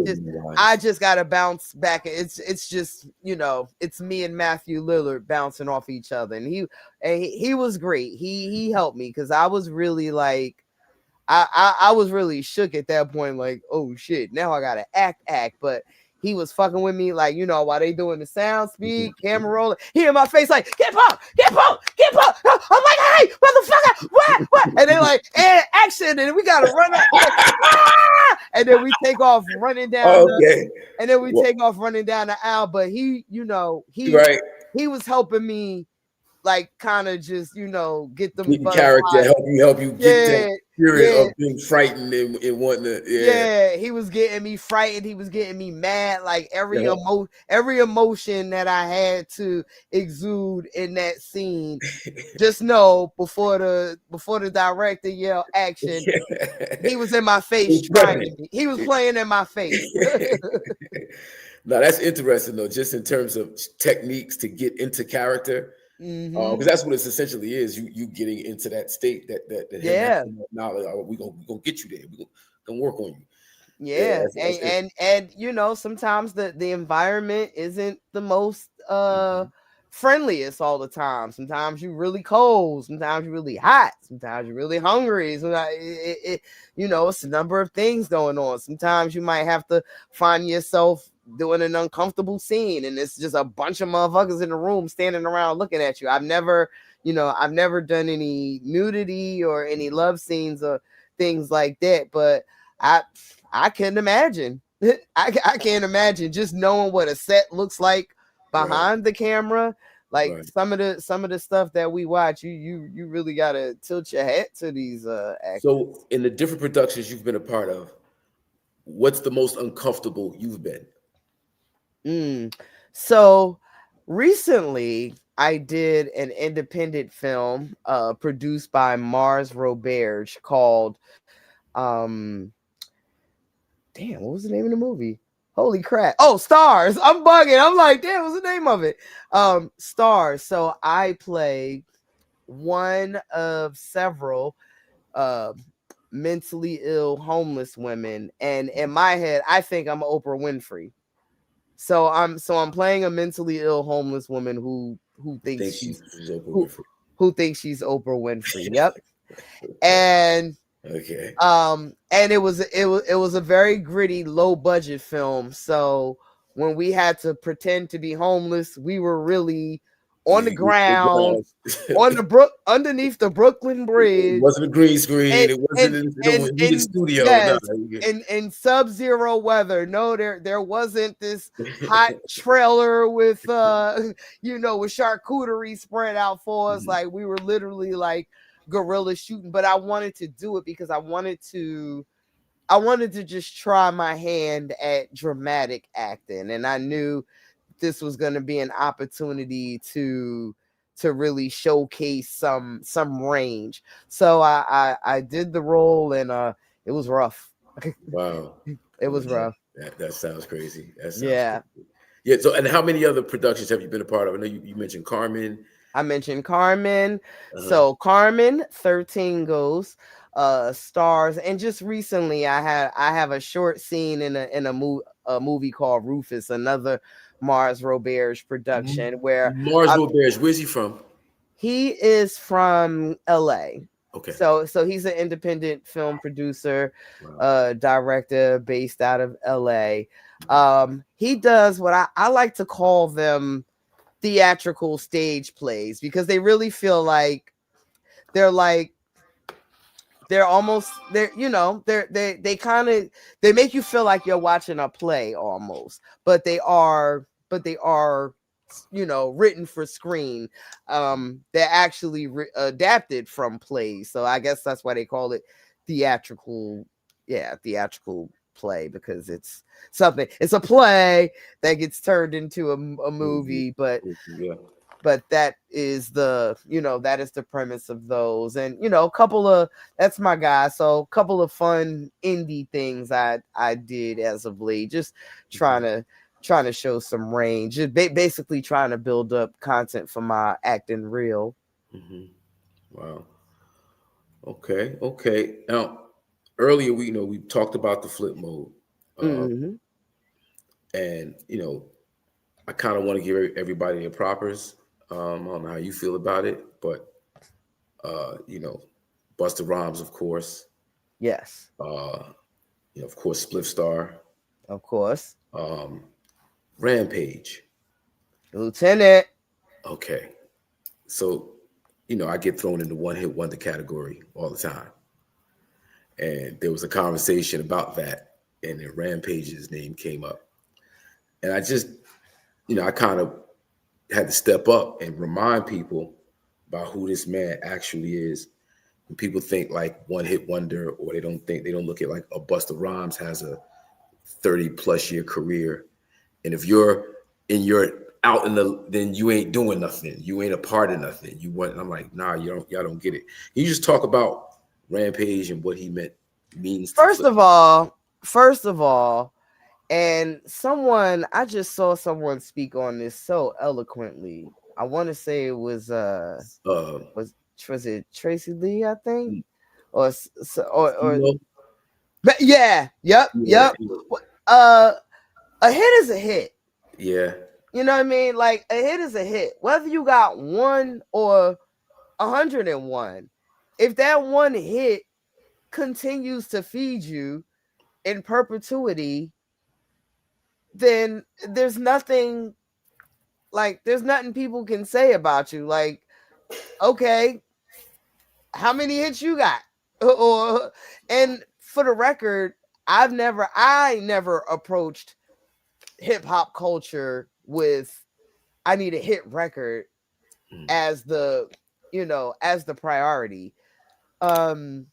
just gotta bounce back. It's just, you know, it's me and Matthew Lillard bouncing off each other, and he was great. He helped me, because I was really like, I was really shook at that point, like, oh shit, now I gotta act. But he was fucking with me, like, you know, while they doing the sound speed, camera rolling, he in my face like, get pumped. I'm like, hey, motherfucker, what? And then like, and action, and we gotta run up, like, and then we take off running down running down the aisle. But he, you know, he was helping me, like, kind of just, you know, get them character, help you get that spirit of being frightened and wanting to. He was getting me frightened. He was getting me mad. Like every emotion that I had to exude in that scene. Just know before the director yelled action, he was in my face trying me. He was playing in my face. Now that's interesting though, just in terms of techniques to get into character. Because that's what it essentially is. You getting into that state that knowledge. We gonna get you there. We gonna work on you. And you know, sometimes the environment isn't the most friendliest all the time. Sometimes you're really cold. Sometimes you're really hot. Sometimes you're really hungry. Sometimes you know, it's a number of things going on. Sometimes you might have to find yourself doing an uncomfortable scene, and it's just a bunch of motherfuckers in the room standing around looking at you. I've never done any nudity or any love scenes or things like that, but I couldn't imagine. I can't imagine just knowing what a set looks like behind the camera. Like some of the stuff that we watch, you really gotta tilt your head to these actors. So in the different productions you've been a part of, what's the most uncomfortable you've been? So recently I did an independent film produced by Mars Roberge called damn, what was the name of the movie? Holy crap. Oh, Stars. I'm bugging. I'm like, damn, what's the name of it? Stars. So I play one of several mentally ill homeless women, and in my head I think I'm Oprah Winfrey. So I'm playing a mentally ill homeless woman who thinks she's Oprah Winfrey. Yep. And and it was a very gritty, low budget film. So when we had to pretend to be homeless, we were really on the ground, underneath the Brooklyn Bridge. It wasn't a green screen. It wasn't in the studio. Yes, in sub-zero weather. No, there wasn't this hot trailer with with charcuterie spread out for us. Like, we were literally like guerrilla shooting. But I wanted to do it because I wanted to just try my hand at dramatic acting, and I knew this was going to be an opportunity to really showcase some range. So I did the role, and it was rough. Wow. It was rough. That sounds crazy. Crazy. Yeah. So, and how many other productions have you been a part of? I know you mentioned Carmen. I mentioned Carmen. So Carmen, 13 Ghosts, Stars, and just recently I have a short scene in a movie called Rufus, another Mars Roberge production. Where Mars Roberge, where's he from? He is from LA. Okay. So he's an independent film producer, Wow. director based out of LA. He does what I like to call them theatrical stage plays, because they really feel like they're like they're almost they kind of they make you feel like you're watching a play almost, but they are written for screen. They're actually adapted from plays, so I guess that's why they call it theatrical. Yeah, theatrical play, because it's a play that gets turned into a movie, but Yeah. that is the premise of those. And that's my guy. So a couple of fun indie things I did as of late, just trying to show some range, just basically trying to build up content for my acting reel. Wow. Okay. Now, earlier we talked about the flip mode, and I kind of want to give everybody their propers. I don't know how you feel about it, but Busta Rhymes, of course. Yes. Of course, Spliff Star. Of course. Rampage. Lieutenant. Okay. So, I get thrown into one hit wonder category all the time. And there was a conversation about that, and then Rampage's name came up. And I just, I kind of had to step up and remind people about who this man actually is. When people think like one hit wonder, or they don't look at like a Busta Rhymes has a 30+ year career. And if you're out then you ain't doing nothing. You ain't a part of nothing. I'm like, nah, y'all don't get it. You just talk about Rampage and what he means. First of all, and I just saw someone speak on this so eloquently. I want to say it was it Tracy Lee, I think, or but yep. A hit is a hit. Yeah. You know what I mean? Like, a hit is a hit. Whether you got 1 or 101, if that one hit continues to feed you in perpetuity, then there's nothing people can say about you. Like, okay, how many hits you got? And for the record, I never approached hip hop culture with I need a hit record as the priority. A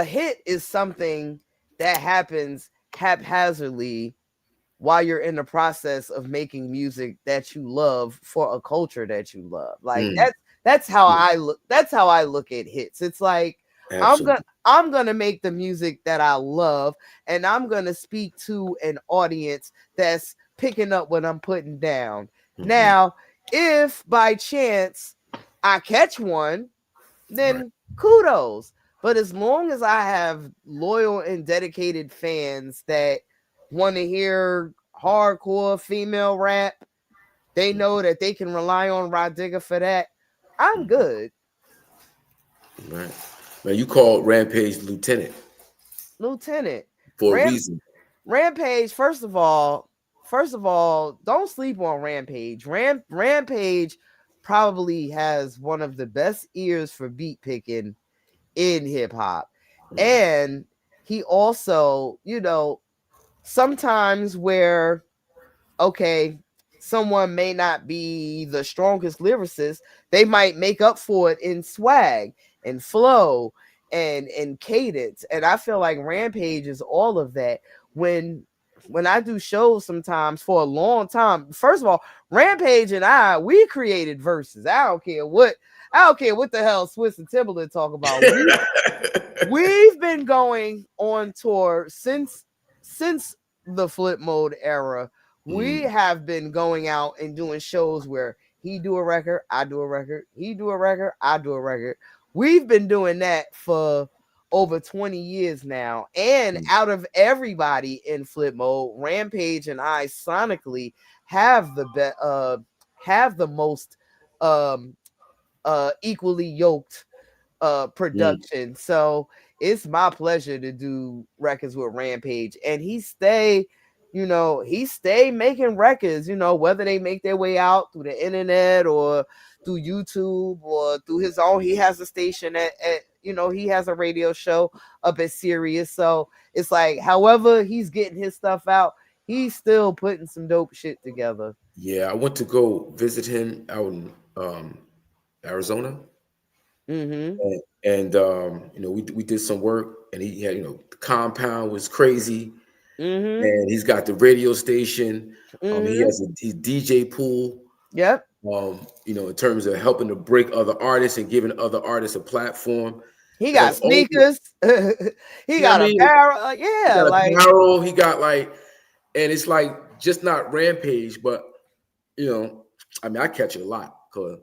hit is something that happens haphazardly while you're in the process of making music that you love for a culture that you love. Like, that's how I look at hits. It's like, absolutely, I'm gonna make the music that I love, and I'm gonna speak to an audience that's picking up what I'm putting down. Now, if by chance I catch one, then kudos. But as long as I have loyal and dedicated fans that want to hear hardcore female rap, they know that they can rely on RAH Digga for that, I'm good. Right. Now, you called Rampage Lieutenant for a reason. Rampage, first of all, don't sleep on Rampage. Rampage probably has one of the best ears for beat picking in hip hop. And he also, sometimes where, okay, someone may not be the strongest lyricist, they might make up for it in swag and flow and cadence. And I feel like Rampage is all of that. When I do shows sometimes for a long time, first of all, Rampage and we created verses. I don't care what the hell Swiss and Timberland talk about. We've been going on tour since the flip mode era. We have been going out and doing shows where he do a record, I do a record, he do a record, I do a record. We've been doing that for over 20 years now. And out of everybody in flip mode, Rampage and I sonically have the most equally yoked production. So it's my pleasure to do records with Rampage, and he stay making records, whether they make their way out through the internet or through YouTube or through his own. He has a station at he has a radio show up at Sirius. So it's like, however he's getting his stuff out, he's still putting some dope shit together. Yeah, I went to go visit him out in Arizona. Mm-hmm. And we did some work, and he had, the compound was crazy. Mm-hmm. And he's got the radio station. Mm-hmm. He has a DJ pool. Yep. In terms of helping to break other artists and giving other artists a platform. He got sneakers. He got apparel. Yeah, apparel. He got and it's like just not Rampage, but I catch it a lot because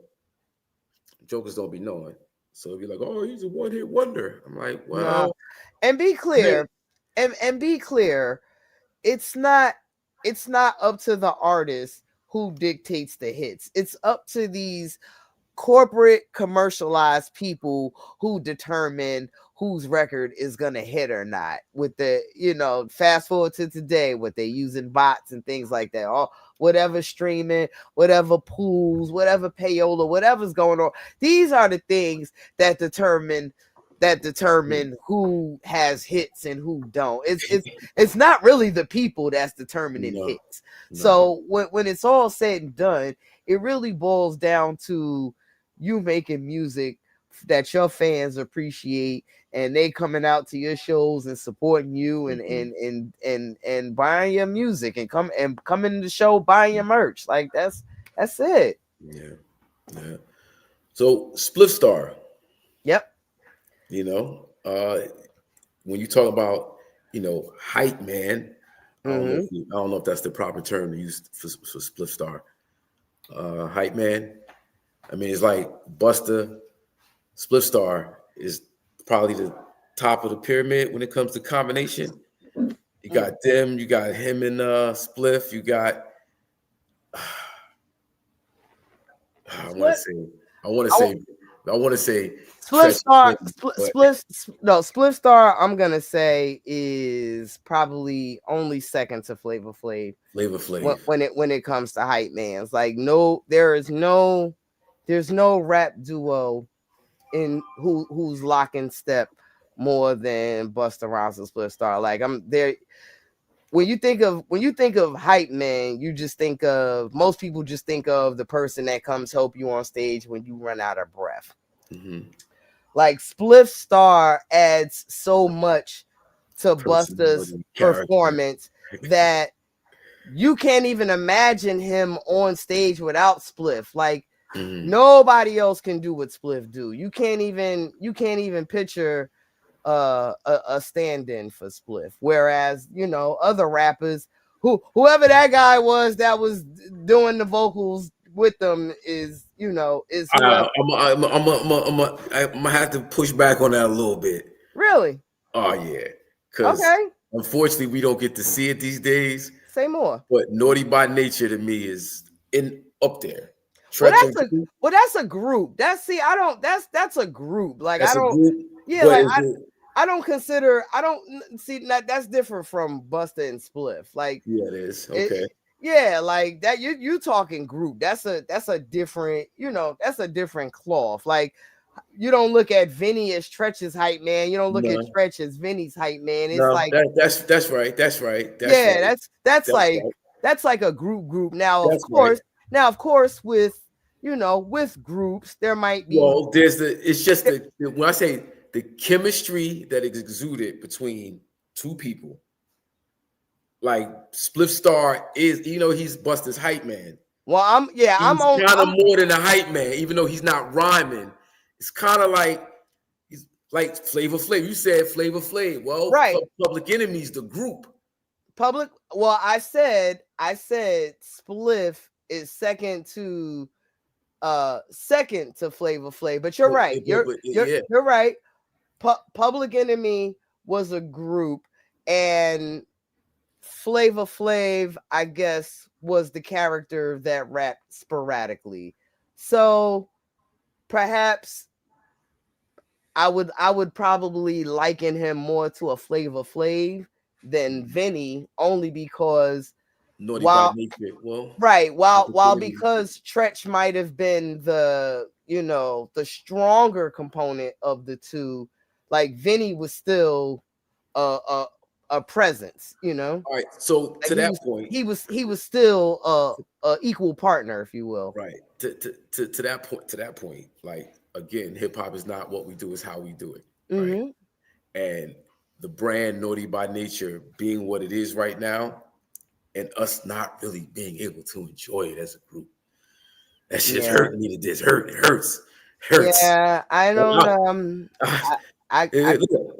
jokers don't be knowing. So if you're like, oh, he's a one-hit wonder, I'm like, well, no. And be clear, and be clear, it's not up to the artist who dictates the hits. It's up to these corporate commercialized people who determine whose record is gonna hit or not. With the fast forward to today, what they using bots and things like that, or whatever streaming, whatever pools, whatever payola, whatever's going on. These are the things that determine who has hits and who don't. It's not really the people that's determining hits. No. So when it's all said and done, it really boils down to you making music that your fans appreciate, and they coming out to your shows and supporting you and buying your music and coming to the show buying your merch. Like that's it. Yeah. So Spliff Star. Yep. When you talk about hype man, I don't know if that's the proper term to use for Spliff Star. Hype man. I mean, it's like Busta. Spliff Star is probably the top of the pyramid when it comes to combination. You got them, you got him and Spliff, you got I want to say Spliff Star, I'm gonna say is probably only second to Flavor Flav. When it comes to hype man. It's like there's no rap duo in who's locking step more than Busta Rhymes and Spliff Star. Like I'm there. When you think of hype man, most people just think of the person that comes help you on stage when you run out of breath. Mm-hmm. Like Spliff Star adds so much to Busta's performance that you can't even imagine him on stage without Spliff. Like nobody else can do what Spliff do. You can't even picture a stand-in for Spliff. Whereas, other rappers, whoever that guy was that was doing the vocals with them is whoever. I'm gonna have to push back on that a little bit. Really? Oh yeah. Because unfortunately we don't get to see it these days. Say more. But Naughty by Nature to me is up there. Well, that's a group. That's a group. Like that's I don't. Group, yeah, like I don't consider. I don't see that. That's different from Busta and Spliff. Like it is okay. Like that. You talking group. That's a different. That's a different cloth. Like you don't look at Vinny as Tretch's hype man. You don't look at Tretch as Vinny's hype man. It's like that's right. That's right. That's like a group. Now of course, with groups, there might be. Well, it's just when I say the chemistry that is exuded between two people. Like Spliff Star is, he's Busta's hype man. Well, I'm kind of more than a hype man, even though he's not rhyming. It's kind of like he's like Flavor Flav. You said Flavor Flav. Well, right. Public Enemy's the group. Well, I said Spliff is second to Flavor Flav, but you're right. You're right. Public Enemy was a group, and Flavor Flav, I guess, was the character that rapped sporadically. So perhaps I would probably liken him more to a Flavor Flav than Vinny, only because Naughty while by nature. Well, right, while opportunity. because Tretch might have been the the stronger component of the two, like Vinny was still a presence, All right. So Like to that point, he was still a equal partner, if you will. right. To that point, like again, hip hop is not what we do, is how we do it. Right. Mm-hmm. And the brand Naughty by Nature being what it is right now, and us not really being able to enjoy it as a group. That shit's hurting me to this. It hurts. Yeah, I don't I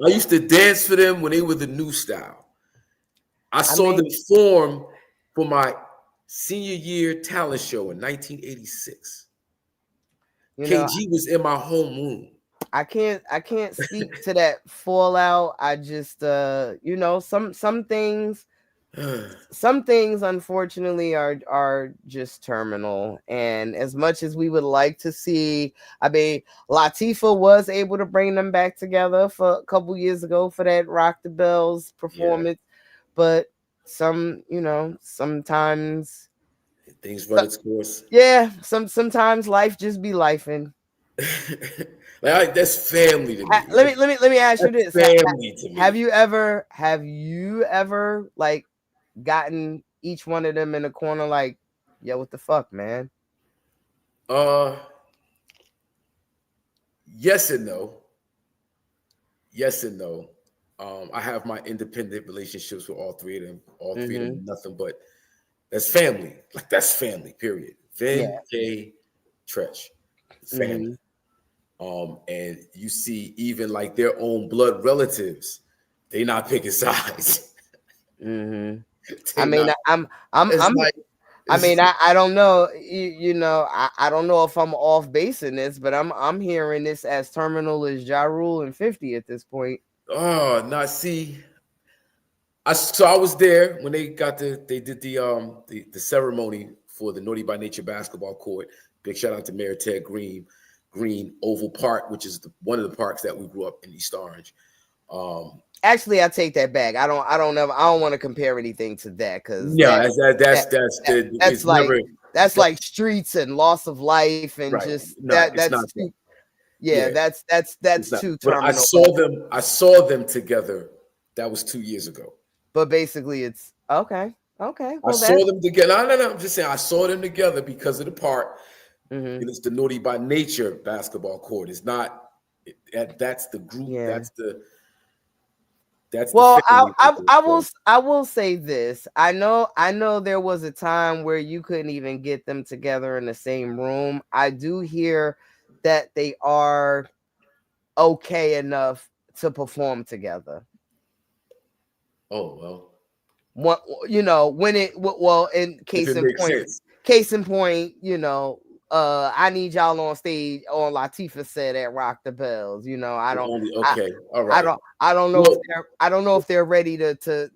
used to dance for them when they were the new style. I saw them form for my senior year talent show in 1986. KG was in my homeroom. I can't speak to that fallout. I just some things unfortunately are just terminal, and as much as we would like to see, I mean, Latifah was able to bring them back together for a couple years ago for that Rock the Bells performance, but sometimes things run its course. Yeah, sometimes life just be lifing. Like that's family to me. Let me ask you this: family to me. Have you ever like gotten each one of them in the corner like, yo, what the fuck, man? Yes and no. Yes and no. I have my independent relationships with all three of them. All three of them, nothing but that's family. Like that's family, period. Vin, K, Tretch, family. And you see even like their own blood relatives, they not picking sides. I mean, I don't know. I don't know if I'm off base in this, but I'm hearing this as terminal as Ja Rule and 50 at this point. Oh, now see, I was there when they did the ceremony for the Naughty by Nature basketball court. Big shout out to Mayor Ted Green Oval Park, which is one of the parks that we grew up in East Orange. Actually, I take that back. I don't want to compare anything to that because that's like streets and loss of life and just that's too, that's too terminal. I saw them together. That was 2 years ago. But basically, it's okay. Well, I saw them together. No. I'm just saying I saw them together because of the park. And it's the Naughty by Nature basketball court. It's not. That's the group. Yeah. That's well. I will say this. I know there was a time where you couldn't even get them together in the same room. I do hear that they are okay enough to perform together. Oh well. What when it in case in point, I need y'all on stage on Latifah said at Rock the Bells. I don't. All right. I don't know if they're ready to tour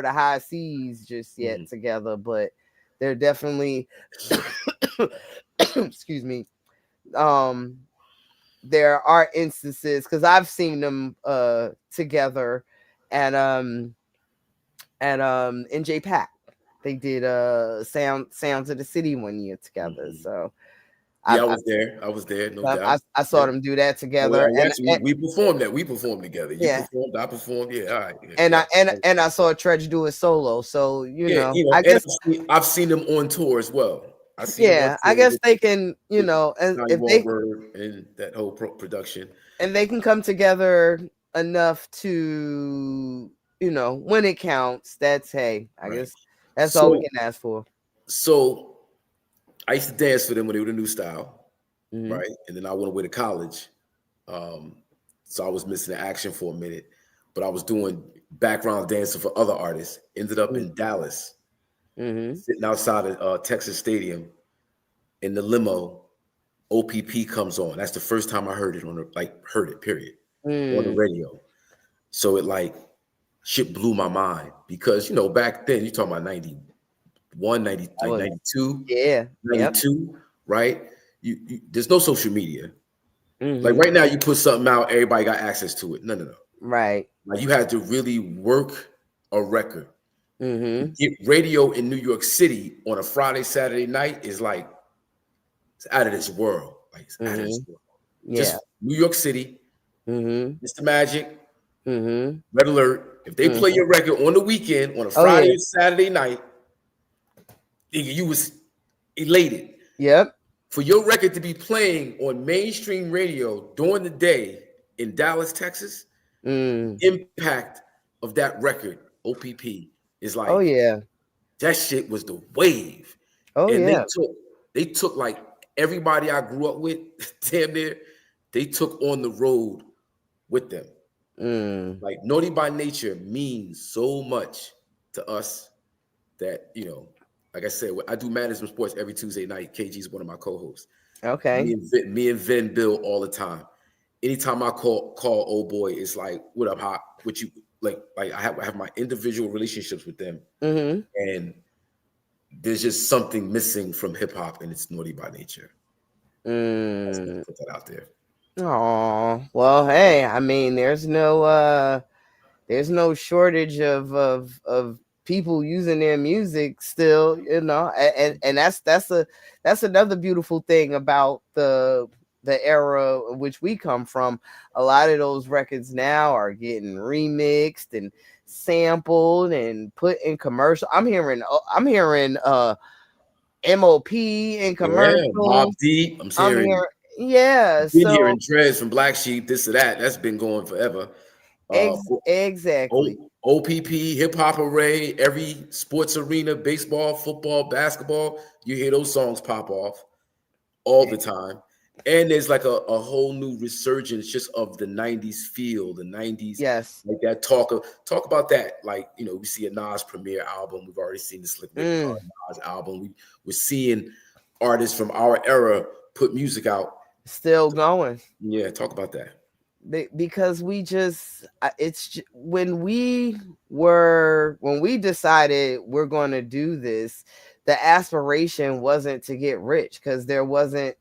the high seas just yet together, but they're definitely. Excuse me. There are instances because I've seen them together and NJ Pack. They did Sounds of the City one year together. So I was there. No doubt. I saw them do that together. We performed that. We performed together. You performed. I performed. Yeah. All right. Yeah, and I saw Tretch do it solo. So I guess I've seen them on tour as well. I guess they can. And if they and that whole production, and they can come together enough to when it counts. That's I guess. That's all we can ask for. So I used to dance for them when they were the new style, right? And then I went away to college. So I was missing the action for a minute, but I was doing background dancing for other artists. Ended up in Dallas, sitting outside of Texas Stadium in the limo. OPP comes on. That's the first time I heard it period, on the radio. So it shit blew my mind because back then you're talking about 91, 92, 92, right? there's no social media. Mhm. Like right now, you put something out, everybody got access to it. No. Right. Like you had to really work a record. Mhm. Get radio in New York City on a Friday, Saturday night is like it's out of this world. Like it's out of this world. Yeah. Just New York City, Mr. Magic, Red Alert. If they play your record on the weekend on a Friday or Saturday night, nigga, you was elated. Yep. For your record to be playing on mainstream radio during the day in Dallas, Texas, impact of that record, OPP, is like, that shit was the wave. And they took like everybody I grew up with, damn near, they took on the road with them. Like Naughty by Nature means so much to us that, you know, like I said, I do Management Sports every Tuesday night. KG is one of my co-hosts. Okay. Me and Vin Bill all the time. Anytime I call old boy, it's like, what up, Hot? What you like I have my individual relationships with them. And there's just something missing from hip hop, and it's Naughty by Nature. Let's put that out there. Oh, well, hey, I mean, there's no shortage of people using their music still, you know, and that's another beautiful thing about the era in which we come from. A lot of those records now are getting remixed and sampled and put in commercial. I'm hearing MOP in commercials. Yeah, Mobb Deep. I'm hearing so Dreads from Black Sheep, this or that. That's been going forever. Exactly. OPP, Hip Hop Array, every sports arena, baseball, football, basketball, you hear those songs pop off all the time. And there's like a whole new resurgence just of the 90s feel, the 90s. Yes. Like that talk about that. Like, you know, we see a Nas premiere album. We've already seen the Slick Rick Nas album. We're seeing artists from our era put music out. Still going. Yeah, talk about that. Because when we decided we're going to do this, the aspiration wasn't to get rich, because there wasn't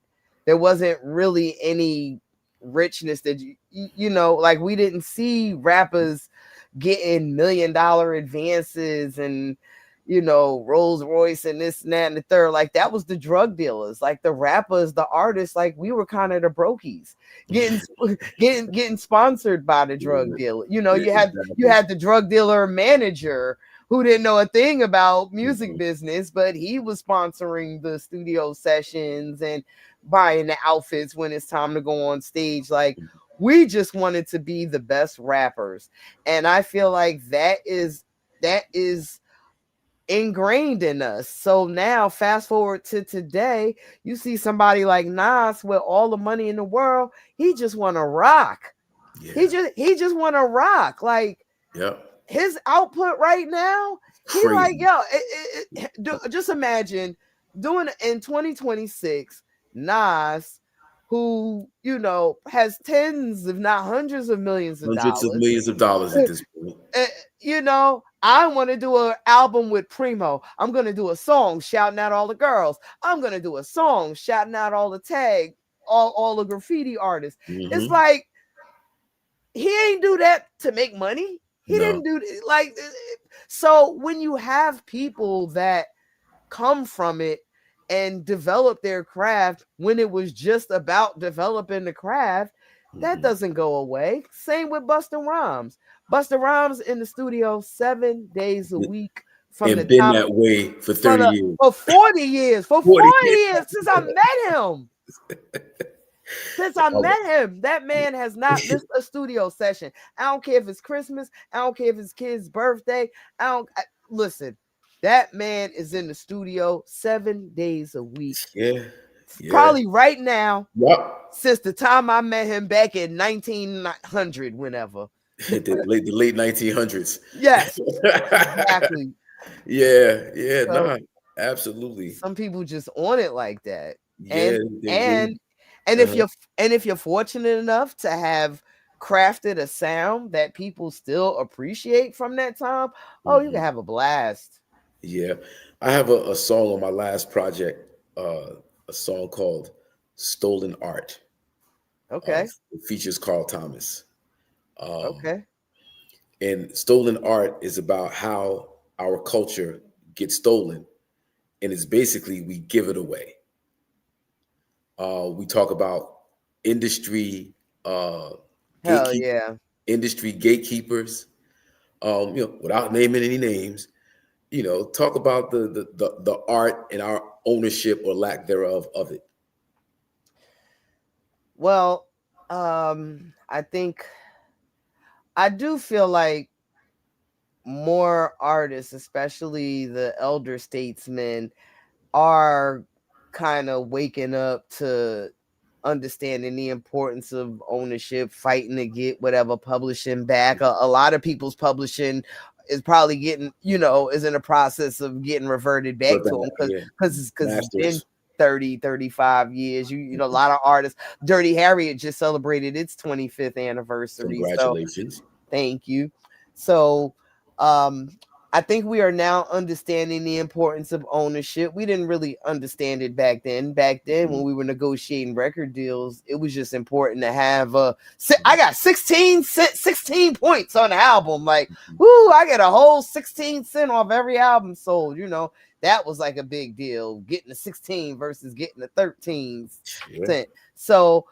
really any richness that you know, like we didn't see rappers getting $1 million advances and, you know, Rolls Royce and this and that and the third. Like that was the drug dealers. Like the rappers, the artists, like we were kind of the brokies getting sponsored by the drug dealer. You know, you had the drug dealer manager who didn't know a thing about music business, but he was sponsoring the studio sessions and buying the outfits when it's time to go on stage. Like we just wanted to be the best rappers. And I feel like that is ingrained in us. So now fast forward to today, you see somebody like Nas with all the money in the world, he just want to rock. He just want to rock. Like his output right now, he like, yo, just imagine doing in 2026, Nas, who, you know, has tens, if not hundreds of millions of dollars at this point. You know, I want to do an album with Primo. I'm going to do a song shouting out all the girls. I'm going to do a song shouting out all the tag, all the graffiti artists. It's like, he ain't do that to make money. He didn't do like, so when you have people that come from it and develop their craft when it was just about developing the craft, that doesn't go away. Same with Busta Rhymes. Busta Rhymes in the studio 7 days a week from the been top, that way for 30 years. For 40 years. For 40 years since I met him. Since I met him, that man has not missed a studio session. I don't care if it's Christmas. I don't care if it's kid's birthday. Listen, that man is in the studio 7 days a week. Yeah. Probably right now. Yep. Since the time I met him back in 1900, whenever. the late 1900s. Yes, exactly. Yeah, absolutely. Some people just on it like that. Yeah, and if you're fortunate enough to have crafted a sound that people still appreciate from that time, you can have a blast. Yeah, I have a song on my last project, a song called Stolen Art. Okay. It features Carl Thomas. Okay. And Stolen Art is about how our culture gets stolen, and it's basically we give it away. We talk about industry Hell gatekeep yeah. industry gatekeepers. Without naming any names, talk about the art and our ownership or lack thereof of it. Well, I think I do feel like more artists, especially the elder statesmen, are kind of waking up to understanding the importance of ownership, fighting to get whatever publishing back. A lot of people's publishing is probably getting, is in the process of getting reverted back to them because it's been 30, 35 years. A lot of artists. Dirty Harriet just celebrated its 25th anniversary. Congratulations. So, thank you. So I think we are now understanding the importance of ownership. We didn't really understand it back then. Back then, when we were negotiating record deals, it was just important to have I got 16 points on the album. Like, woo, I get a whole 16 cents off every album sold. That was like a big deal, getting a 16 versus getting a 13 cent. So,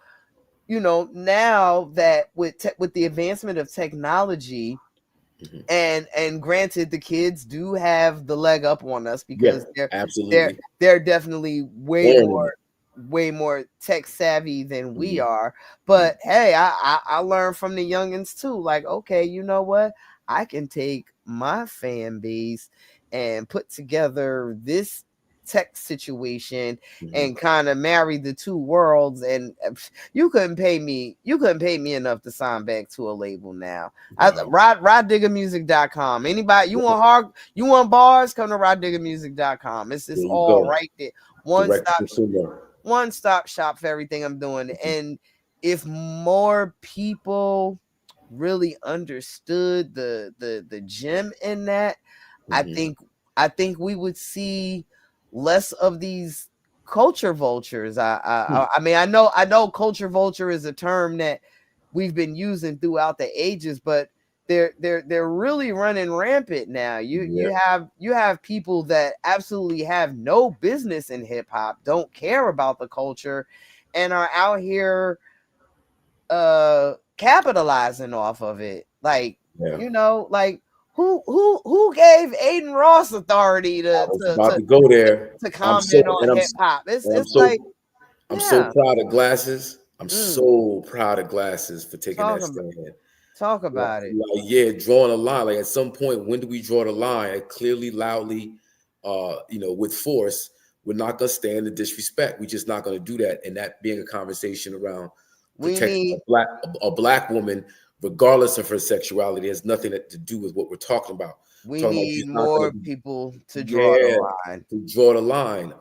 now that with the advancement of technology, and granted, the kids do have the leg up on us because they're definitely way more tech savvy than we are. But hey, I learned from the youngins too. Like, okay, you know what? I can take my fan base and put together this tech situation and kind of marry the two worlds. And you couldn't pay me enough to sign back to a label now. RahDiggamusic.com. Anybody you want bars, come to RahDiggamusic.com. It's all right there. One stop shop for everything I'm doing. And if more people really understood the gem in that, I think we would see less of these culture vultures. I mean, I know culture vulture is a term that we've been using throughout the ages, but they're really running rampant now. You have people that absolutely have no business in hip hop, don't care about the culture, and are out here capitalizing off of it. Like, like who gave Aiden Ross authority to go there to comment on hip hop? I'm so proud of Glasses. I'm so proud of Glasses for taking that stand. Talk about it. Drawing a line. Like, at some point, when do we draw the line? Clearly, loudly, with force. We're not gonna stand the disrespect. We're just not gonna do that. And that being a conversation around protecting a black woman, regardless of her sexuality, has nothing to do with what we're talking about. We need more people to draw the line. To draw the line.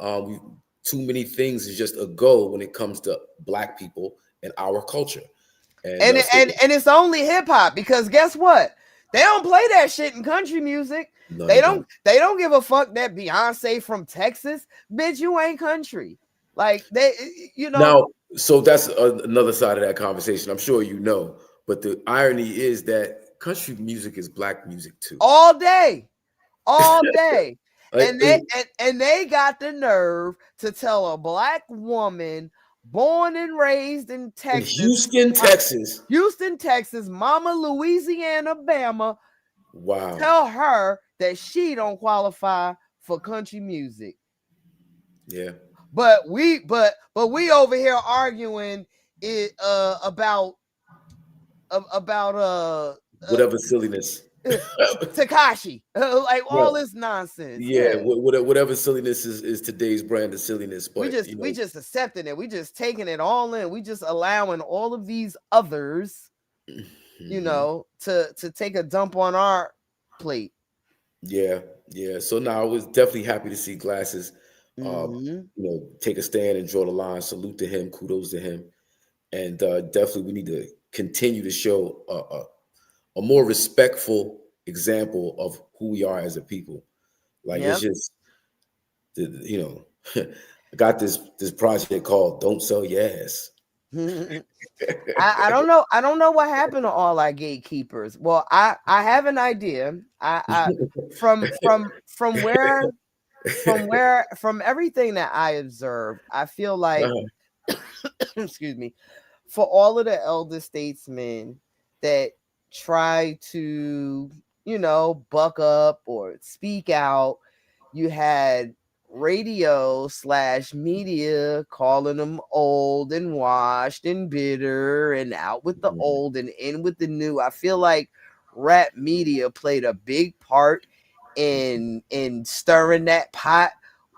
Too many things is just a go when it comes to black people and our culture. And it's only hip hop, because guess what? They don't play that shit in country music. No, they don't give a fuck that Beyonce from Texas. Bitch, you ain't country. Like, Now, so that's another side of that conversation. I'm sure you know. But the irony is that country music is black music too. All day. And they got the nerve to tell a black woman born and raised in Texas, Houston, Texas, Mama Louisiana, Bama. Wow. Tell her that she don't qualify for country music. Yeah. But we over here arguing about whatever silliness. Tekashi, like all this nonsense. Whatever silliness is today's brand of silliness. But we just accepting it. We just taking it all in. We just allowing all of these others, to take a dump on our plate. Yeah. So now I was definitely happy to see Glasses, take a stand and draw the line. Salute to him. Kudos to him. And definitely we need to continue to show a more respectful example of who we are as a people. Like, it's just, got this project called "Don't Sell Your Ass." I don't know. I don't know what happened to all our gatekeepers. Well, I have an idea. I from everything that I observed, I feel like excuse me, for all of the elder statesmen that try to, buck up or speak out, you had radio/media calling them old and washed and bitter and out with the old and in with the new. I feel like rap media played a big part in stirring that pot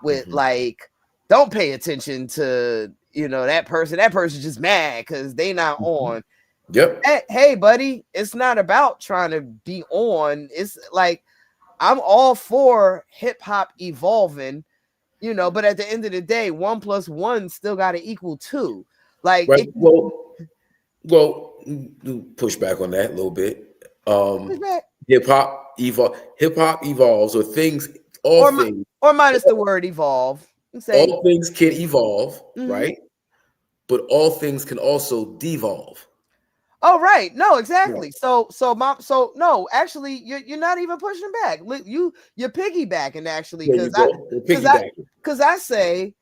with like, don't pay attention to that person's just mad because they not on. Yep. Hey buddy, it's not about trying to be on. It's like, I'm all for hip hop evolving, but at the end of the day, 1 + 1 still got to equal 2. Like, right. Well, push back on that a little bit. Hip hop evolves, or things, things, or minus the word evolve. All things can evolve, right? But all things can also devolve. Oh, right. No, exactly. Yeah. So no, actually, you're not even pushing back. You're piggybacking, actually, because I say,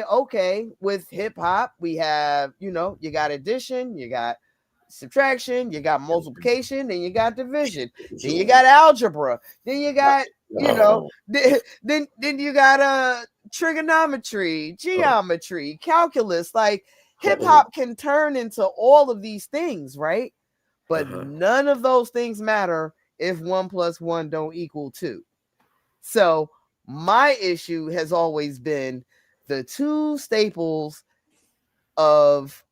okay, with hip hop, we have, you got addition, you got subtraction, you got multiplication, then you got division, then you got algebra, then you got, then you got trigonometry, geometry, calculus. Like, hip hop can turn into all of these things, right? But none of those things matter if 1 + 1 don't equal 2. So my issue has always been the two staples of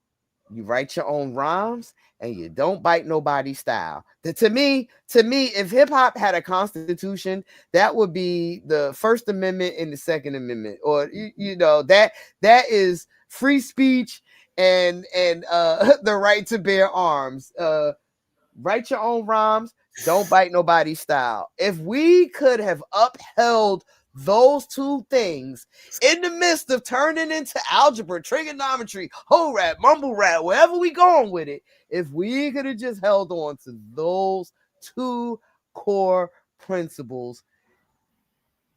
you write your own rhymes and you don't bite nobody's style. To me, if hip hop had a constitution, that would be the First Amendment and the Second Amendment, or that is free speech and the right to bear arms. Write your own rhymes, don't bite nobody's style. If we could have upheld those two things in the midst of turning into algebra, trigonometry, whole rap, mumble rap, wherever we going with it, if we could have just held on to those two core principles,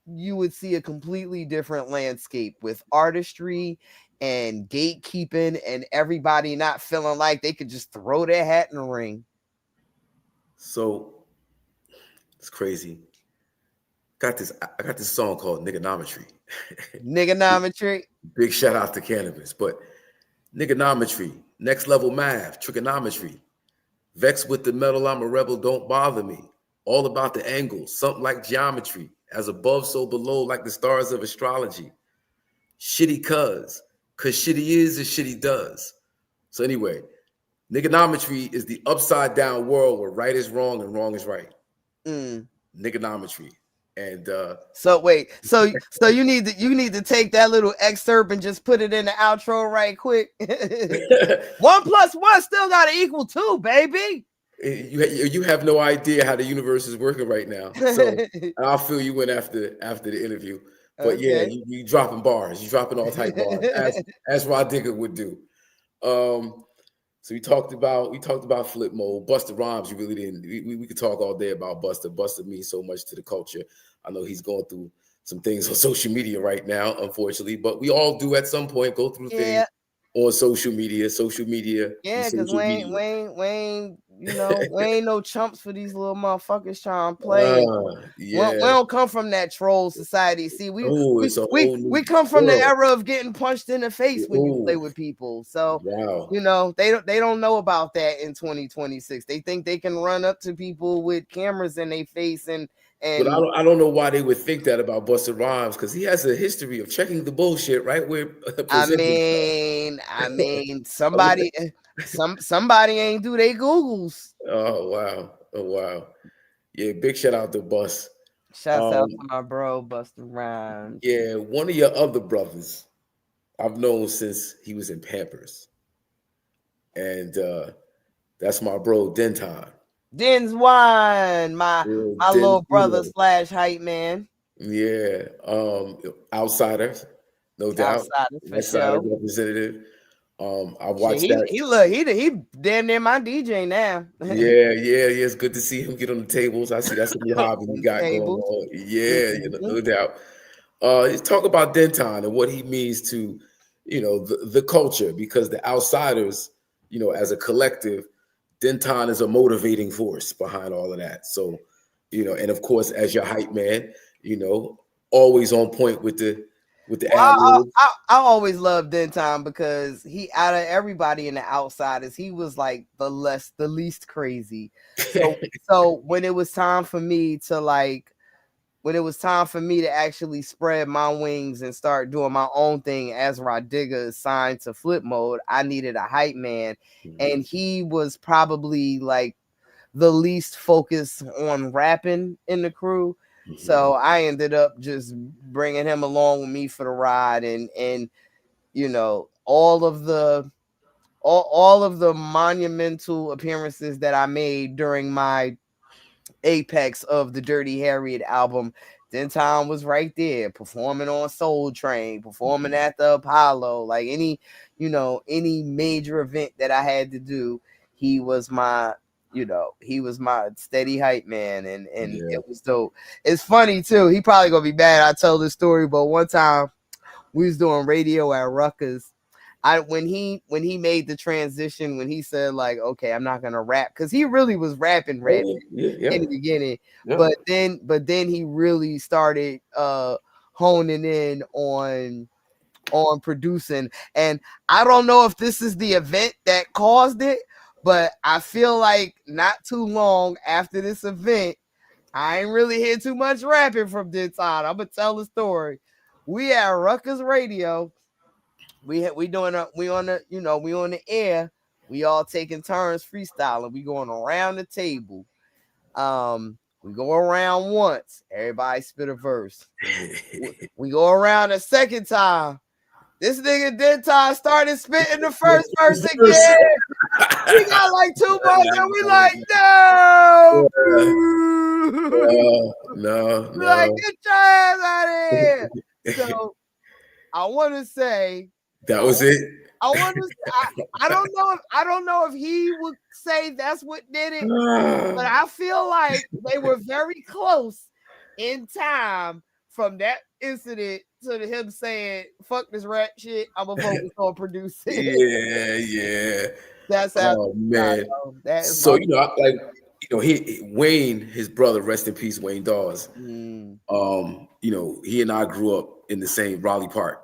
you would see a completely different landscape with artistry and gatekeeping and everybody not feeling like they could just throw their hat in the ring. So it's crazy. I got this song called Niggonometry. Niggonometry. Big shout out to Cannabis. But Niggonometry, next level math, trigonometry. Vexed with the metal, I'm a rebel, don't bother me. All about the angles, something like geometry. As above, so below, like the stars of astrology. Shitty cuz shitty is as shitty does. So anyway, Niggonometry is the upside down world where right is wrong and wrong is right. Niggonometry. And so wait, so you need to take that little excerpt and just put it in the outro right quick. 1 + 1 still got to equal 2, baby. You have no idea how the universe is working right now. So I'll fill you in after the interview. But okay. Yeah, you dropping bars, you dropping all type bars, as RAH Digga would do. So we talked about Flip Mode, Busta Rhymes. You really didn't. We could talk all day about Busta. Busta means so much to the culture. I know he's going through some things on social media right now, unfortunately, but we all do at some point go through things on social media. Yeah, because Wayne, we ain't no chumps for these little motherfuckers trying to play. We don't come from that troll society. See, we come from the era of getting punched in the face when you play with people. So they don't know about that in 2026. They think they can run up to people with cameras in their face and. But I don't know why they would think that about Busta Rhymes, because he has a history of checking the bullshit right where. I mean, somebody ain't do their Googles. Oh wow! Yeah, big shout out to Bus. Shouts out to my bro Busta Rhymes. Yeah, one of your other brothers I've known since he was in Pampers, and that's my bro Denton. Den's Wine, my little brother / hype man. Yeah, Outsider. no doubt. Outside for West Side sure. representative. I Shit, watched that. He damn near my DJ now. Yeah. It's good to see him get on the tables. I see that's a new hobby you got going Tables. on. Yeah, no doubt. Let's talk about Denton and what he means to, the culture, because the outsiders, as a collective, Denton is a motivating force behind all of that. So, and of course, as your hype man, always on point with the I always loved Denton because he, out of everybody in the outsiders, he was like the least crazy. So when it was time for me to actually spread my wings and start doing my own thing as RAH Digga is signed to Flip Mode, I needed a hype man. And he was probably like the least focused on rapping in the crew. So I ended up just bringing him along with me for the ride, and all of the monumental appearances that I made during my apex of the Dirty Harriet album, Denton was right there performing on Soul Train, performing at the Apollo, like any major event that I had to do, he was my steady hype man, and it was dope. It's funny too. He probably gonna be mad I tell this story, but one time we was doing radio at Rutgers. When he made the transition, when he said like, okay, I'm not gonna rap, because he really was rapping in the beginning, but then he really started honing in on producing. And I don't know if this is the event that caused it, but I feel like not too long after this event, I ain't really hear too much rapping from Denton. I'm gonna tell the story. We at Rutgers Radio. We on the air. We all taking turns freestyling. We going around the table. We go around once. Everybody spit a verse. We go around a second time. This nigga Denton started spitting the first verse again. We got like 2 bars and we like, no. No. Like, get your ass out of here. So I want to say that was it. I don't know if he would say that's what did it, but I feel like they were very close in time from that incident to him saying, fuck this rap shit, I'm gonna focus on producing. Yeah. That's how. Oh man. So Wayne, his brother, rest in peace, Wayne Dawes. He and I grew up in the same Raleigh Park.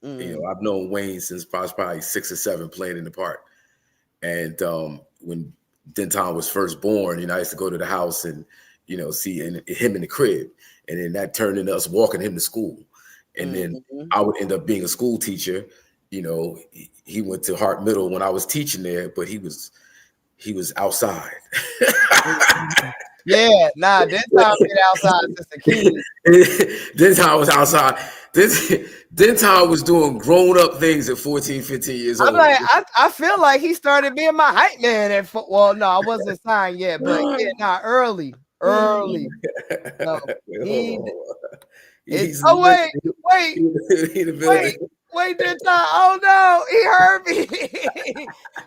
I've known Wayne since probably 6 or 7, playing in the park. And when Denton was first born, I used to go to the house and see him in the crib, and then that turned into us walking him to school. And then I would end up being a school teacher. He went to Hart Middle when I was teaching there, but he was outside. Yeah, Denton been outside since the kid. Denton was outside. Denton was doing grown-up things at 14, 15 years old. I'm like, I feel like he started being my hype man at well, no, I wasn't signed yet, but early. No, wait, Denton. Oh no, he heard me.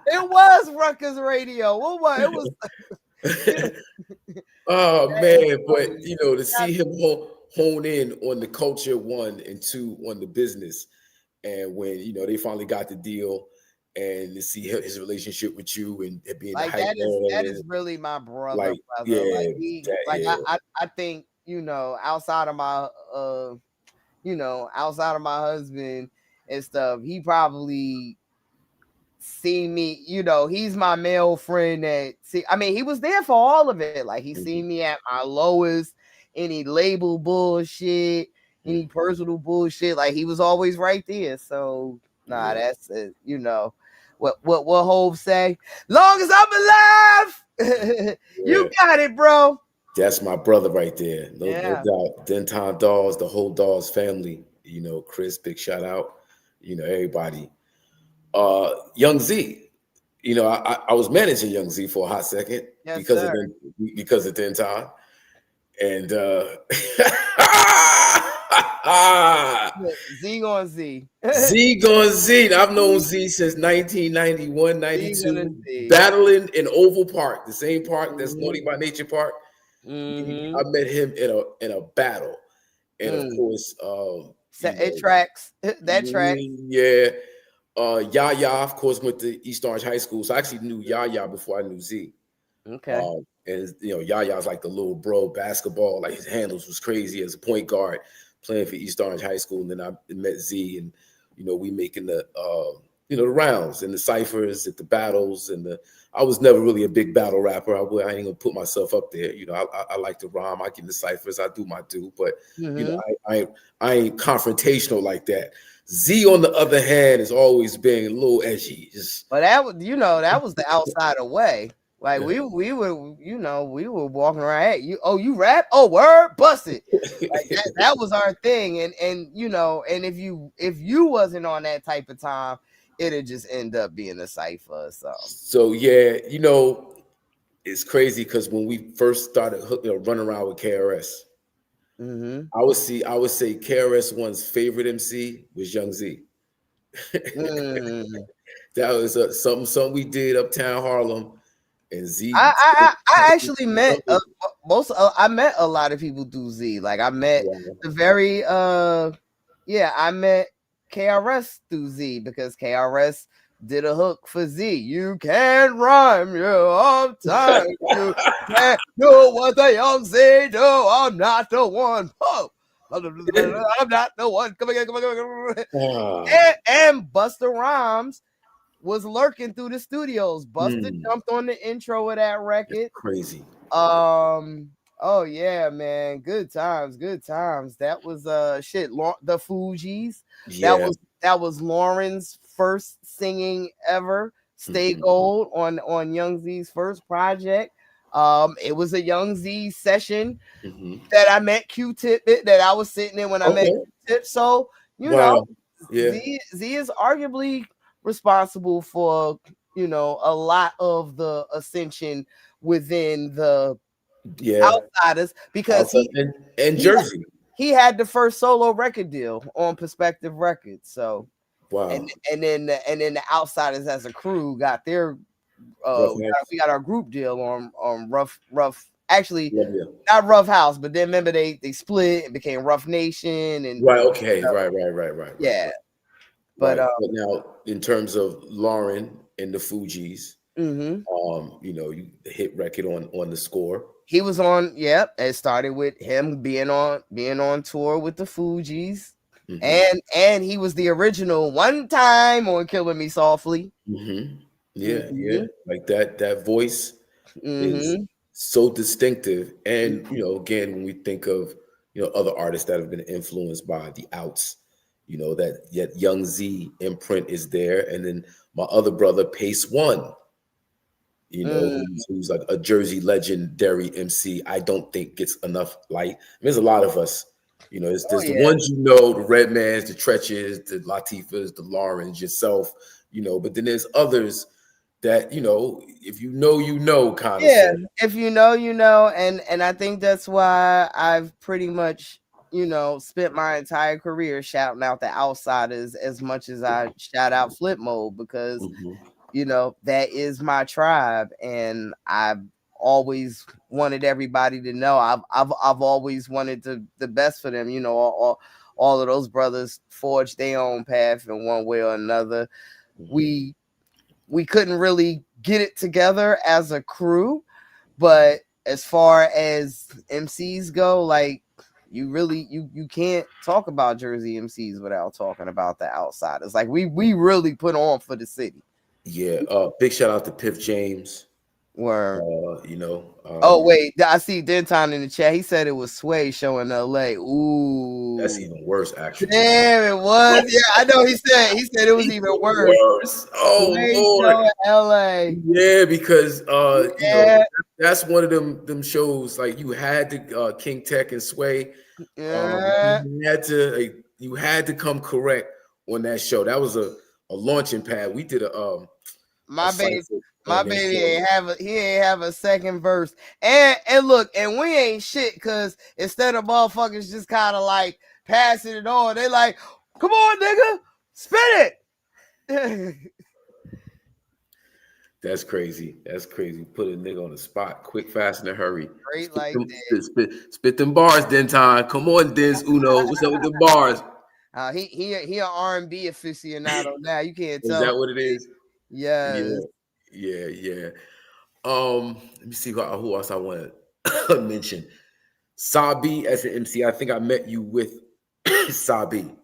It was Rutgers Radio. What was it? Was oh man, but to see him hone in on the culture, 1, and 2 on the business, and when they finally got the deal, and to see his relationship with you and being like that is really my brother. I think outside of my husband and stuff, he probably seen me, he's my male friend he was there for all of it. Like, he seen me at my lowest, any label bullshit, any personal bullshit, like he was always right there. So that's it. What Hov say, long as I'm alive. You got it, bro. That's my brother right there. No doubt. Denton Dawes, the whole Dawes family, Chris, big shout out, everybody. Young Z, I was managing Young Z for a hot second because of Denton, and Z on Z. Z going Z. I've known Z since 1991, 92, battling in Oval Park, the same park that's Naughty by Nature Park. I met him in a battle, and of course, it tracks. That tracks. Yeah. Yaya, of course, went to East Orange High School, so I actually knew Yaya before I knew Z. Okay. And Yaya's like the little bro basketball, like his handles was crazy as a point guard playing for East Orange High School. And then I met Z, and we making the the rounds and the ciphers at the battles, and I was never really a big battle rapper. I ain't gonna put myself up there. I like to rhyme. I get the ciphers. I do my due, but I ain't confrontational like that. Z, on the other hand, has always been a little edgy. But that was the outsider way. Like we were walking around. Hey, you rap? Oh, word, bust it. Like that was our thing. And if you wasn't on that type of time, it'd just end up being a cipher or something. So yeah, it's crazy because when we first started running around with KRS, I would say KRS-One's favorite MC was Young Z. That was something we did uptown Harlem. And Z, I actually met I met a lot of people through Z. Like I met I met KRS through Z because KRS did a hook for Z. You can't rhyme, you're on time. You can't do what the Young Z do. I'm not the one. Oh, I'm not the one. Come on. And Busta Rhymes was lurking through the studios. Busta jumped on the intro of that record. That's crazy. Oh yeah, man. Good times. That was the Fugees. Yeah. That was Lauren's first singing ever. Stay Gold on Young Z's first project. It was a Young Z session that I met Q-Tip that I was sitting in when I met Q-Tip. So Z is arguably responsible for a lot of the ascension within the outsiders because Jersey. He had the first solo record deal on Perspective Records. So and then the outsiders as a crew got their we got our group deal on Rough actually not Rough House, but then remember they split and became Rough Nation and right. Yeah. But now, in terms of Lauren and the Fugees, you hit record on the score. He was on. Yep, it started with him being on tour with the Fugees, and he was the original one time on "Killing Me Softly." Yeah, like that voice is so distinctive, and again, when we think of other artists that have been influenced by the Outs. That yet Young Z imprint is there. And then my other brother, Pace One, who's like a Jersey legendary MC, I don't think gets enough light. There's a lot of us, there's the ones the Redmans, the Tretches, the Latifahs, the Laurens, yourself, but then there's others that, if you know, kind of. Yeah, if you know, and I think that's why I've pretty much spent my entire career shouting out the outsiders as much as I shout out Flip Mode because that is my tribe, and I've always wanted everybody to know I've always wanted the best for them. All of those brothers forged their own path in one way or another. We couldn't really get it together as a crew, but as far as MCs go, like you can't talk about Jersey MCs without talking about the outsiders. Like we really put on for the city. Yeah. Big shout out to Piff James. Word. Oh wait, I see Denton in the chat. He said it was Sway showing LA. Ooh, that's even worse, actually. Damn, it was. Yeah, I know. He said it was even worse. Oh Lord, LA. Yeah, because that's one of them shows. Like you had to King Tech and Sway. Yeah, you had to come correct on that show. That was a launching pad. We did my baby ain't have a second verse. And look, and we ain't shit because instead of motherfuckers just kind of like passing it on. They like, come on, nigga, spit it. That's crazy. That's crazy. Put a nigga on the spot, quick, fast, in a hurry. Straight like that. Spit them bars, Denton. Come on, Dens Uno. What's up with the bars? He an R&B aficionado now. You can't tell. Is that what it is? Yes. Yeah. Let me see who else I want to mention. Sabi as an MC. I think I met you with Sabi.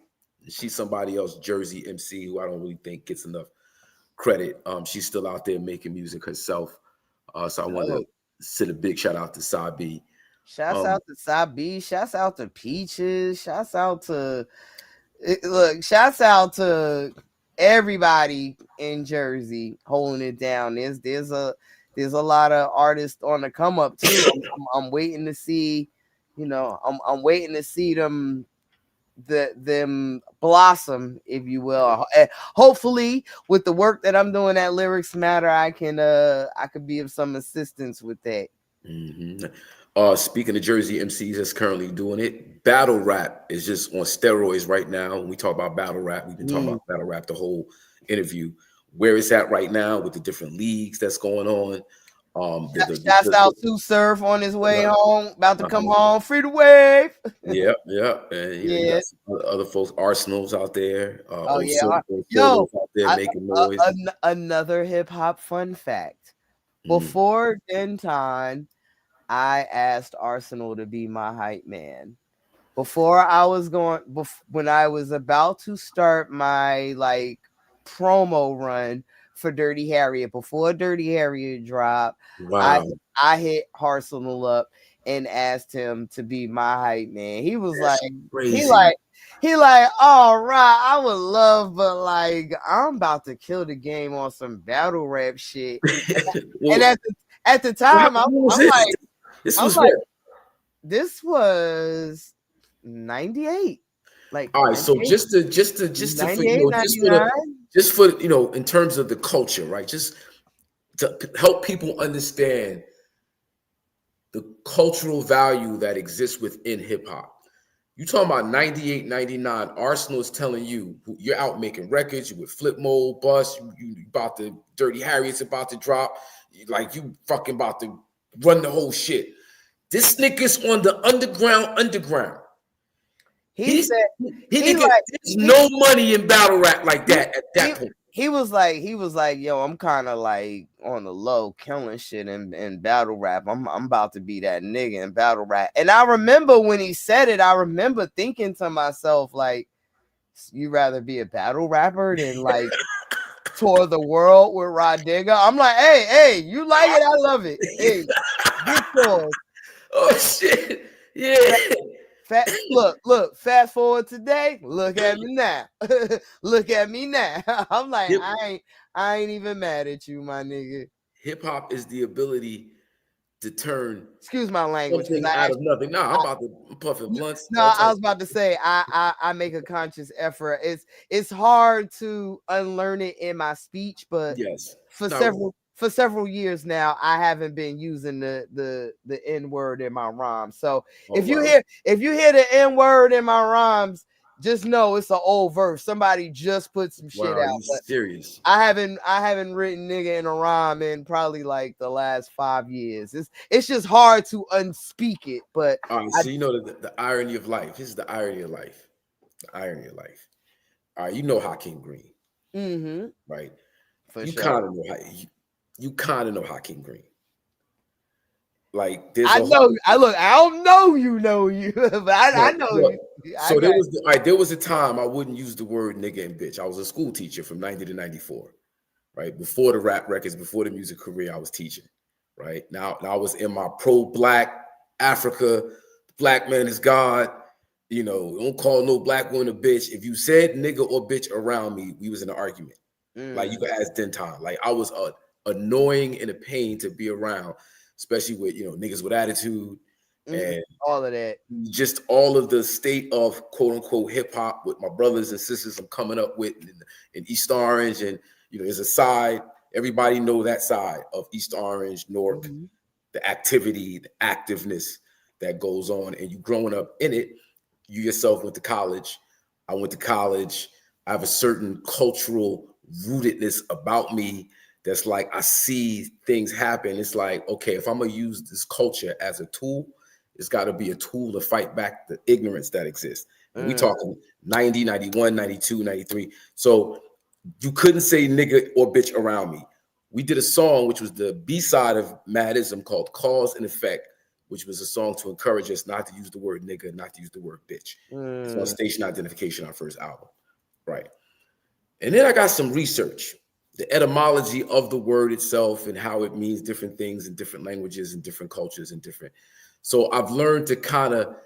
She's somebody else, Jersey MC, who I don't really think gets enough credit. She's still out there making music herself. So I want to send a big shout out to Sabi. Shouts out to Sabi. Shouts out to Peaches. Shouts out to shouts out to everybody in Jersey holding it down. There's a lot of artists on the come up too. I'm waiting to see, I'm waiting to see them blossom, if you will. Hopefully, with the work that I'm doing at Lyrics Matter, I could be of some assistance with that. Mm-hmm. Speaking of Jersey MCs that's currently doing it, battle rap is just on steroids right now. When we talk about battle rap, we've been talking about battle rap the whole interview. Where it's at right now with the different leagues that's going on. Shouts out to Surf on his way home, about to come home, free to wave. Yeah. And you got some other folks, Arsenal's out there. Out there making noise. Another hip hop fun fact. Before Denton, I asked Arsenal to be my hype man. When I was about to start my promo run for Dirty Harriet, before Dirty Harriet dropped, I hit Arsenal up and asked him to be my hype man. He was he like, all right, I would love, but I'm about to kill the game on some battle rap shit. And at the time, this was 98. All right, so just for in terms of the culture, right? Just to help people understand the cultural value that exists within hip hop. You talking about 98, 99, Arsenal is telling you you're out making records, you with Flip Mode, Bus, you about to Dirty Harriet's about to drop, you fucking about to run the whole shit. This nigga's on the underground. There's no money in battle rap like that at that point. He was like, yo, I'm kind of on the low killing shit in battle rap. I'm about to be that nigga in battle rap. And I remember when he said it, I remember thinking to myself, you rather be a battle rapper than tour the world with RAH DIGGA? I'm like, hey, you like it? I love it. Hey, good tours. Oh shit. Yeah. Look, fast forward today. Look at me now. Look at me now. I'm like, I ain't even mad at you, my nigga. Hip hop is the ability to turn. Excuse my language. Out of nothing. No, I'm puffing blunts. No, I was about to say I make a conscious effort. It's hard to unlearn it in my speech, but yes, for several years now, I haven't been using the N-word in my rhymes. So if you hear the N-word in my rhymes, just know it's an old verse. Somebody just put some shit out. Serious. I haven't written nigga in a rhyme in probably the last 5 years. It's just hard to unspeak it. But all right, so the irony of life. This is the irony of life. The irony of life. All right, you know HAKIM Green. Mm-hmm. Right. For you sure. kind of know how you kind of know HAKIM Green. I don't know you, but I know you. So there was a time I wouldn't use the word nigga and bitch. I was a school teacher from 90 to 94, right? Before the rap records, before the music career, I was teaching, right? Now I was in my pro-black Africa, black man is God. Don't call no black woman a bitch. If you said nigga or bitch around me, we was in an argument. You could ask Denton. I was annoying and a pain to be around, especially with niggas with attitude and all of that. Just all of the state of quote unquote hip hop with my brothers and sisters I'm coming up with in East Orange, and there's a side. Everybody know that side of East Orange, Newark, the activity, the activeness that goes on, and you growing up in it. you yourself went to college. I went to college. I have a certain cultural rootedness about me that's like I see things happen. It's like, okay, if I'm gonna use this culture as a tool, it's got to be a tool to fight back the ignorance that exists. And we talking 90, 91, 92, 93. So you couldn't say nigga or bitch around me. We did a song, which was the B-side of Madism, called Cause and Effect, which was a song to encourage us not to use the word nigga, not to use the word bitch. It's on Station Identification, our first album. Right. And then I got some research, the etymology of the word itself and how it means different things in different languages and different cultures and different. So I've learned to kind of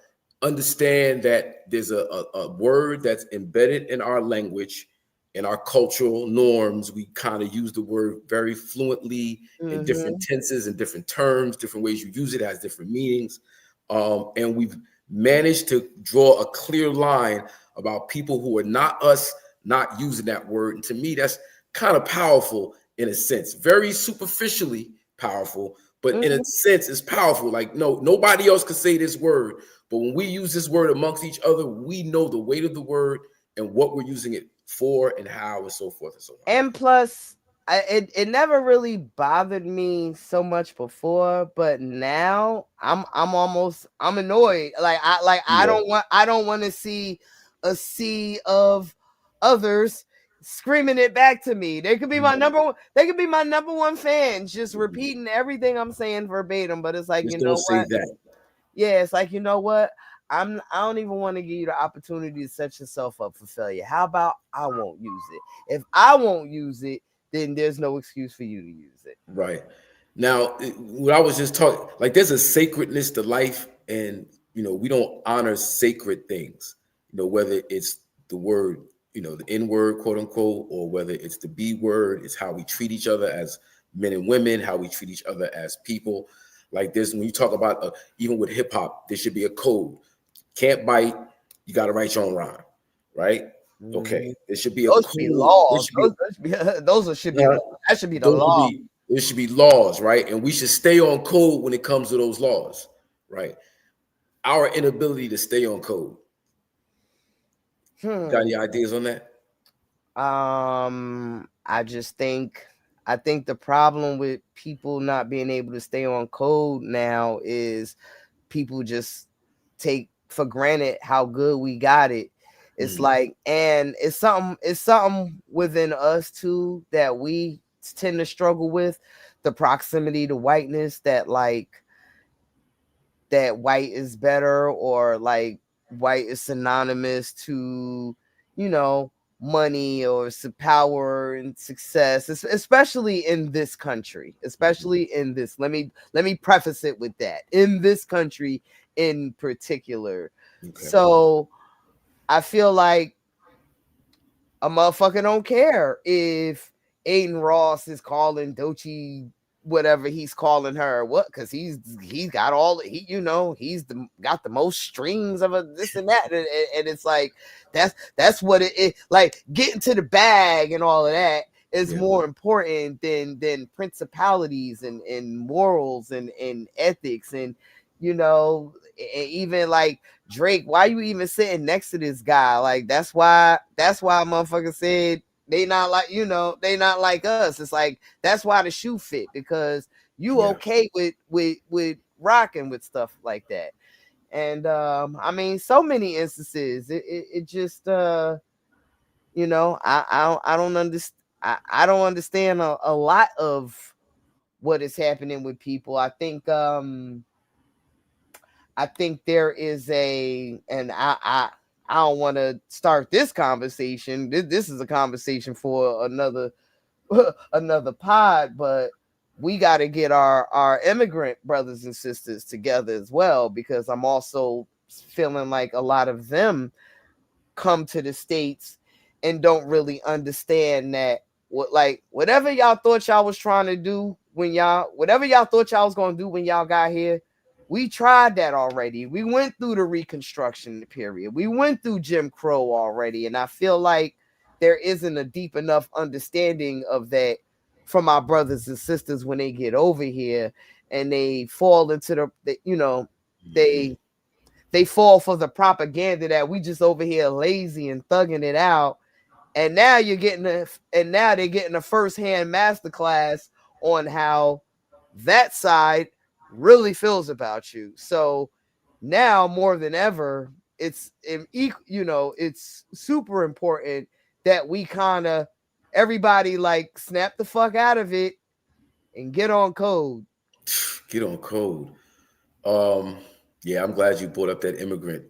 understand that there's a word that's embedded in our language, in our cultural norms. We kind of use the word very fluently in different tenses and different terms, different ways you use it has different meanings. And we've managed to draw a clear line about people who are not us not using that word. And to me, that's kind of powerful in a sense, very superficially powerful, but in a sense it's powerful. Like, no, nobody else could say this word, but when we use this word amongst each other, we know the weight of the word and what we're using it for and how and so forth and so on. And plus, it never really bothered me so much before, but now I'm annoyed. I don't want to see a sea of others screaming it back to me. They could be my number one fans, just repeating everything I'm saying verbatim. But it's like, Just you know don't what? say that. Yeah, it's like, you know what? I don't even want to give you the opportunity to set yourself up for failure. How about I won't use it? If I won't use it, then there's no excuse for you to use it. Right. Now, what I was just talking, like, there's a sacredness to life, and we don't honor sacred things. Whether it's the word, the N word, quote unquote, or whether it's the B word, it's how we treat each other as men and women, how we treat each other as people. Like this, when you talk about even with hip hop, there should be a code. Can't bite. You got to write your own rhyme, right? Okay. There should be a Those code. should be laws. That should be the law. There should be laws, right? And we should stay on code when it comes to those laws, right? Our inability to stay on code. Got any ideas on that? I think the problem with people not being able to stay on code now is people just take for granted how good we got it. It's like, and it's something within us too that we tend to struggle with, the proximity to whiteness, that like that white is better, or like white is synonymous to, money or power and success, especially in this country, let me preface it with that, in this country in particular. Okay. So I feel like a motherfucker don't care if Aiden Ross is calling Doechii whatever he's calling her, what, because he's got all he's got the most strings of this and that, and it's like that's what it like, getting to the bag and all of that is more important than principalities and morals and ethics, and even like Drake, why you even sitting next to this guy? Like that's why motherfucker said they not like, they not like us. It's like, that's why the shoe fit, because you okay with rocking with stuff like that. And I mean, so many instances, it just I don't understand. I don't understand a lot of what is happening with people. I think there is and I don't want to start this conversation. This is a conversation for another pod, but we got to get our immigrant brothers and sisters together as well, because I'm also feeling like a lot of them come to the States and don't really understand that whatever y'all thought y'all was trying to do whatever y'all thought y'all was going to do when y'all got here, we tried that already. We went through the Reconstruction period. We went through Jim Crow already. And I feel like there isn't a deep enough understanding of that from our brothers and sisters when they get over here and they fall into they fall for the propaganda that we just over here lazy and thugging it out. And now you're getting now they're getting a first-hand masterclass on how that side really feels about you. So now more than ever, it's it's super important that we kind of everybody like snap the fuck out of it and get on code. Get on code. Yeah, I'm glad you brought up that immigrant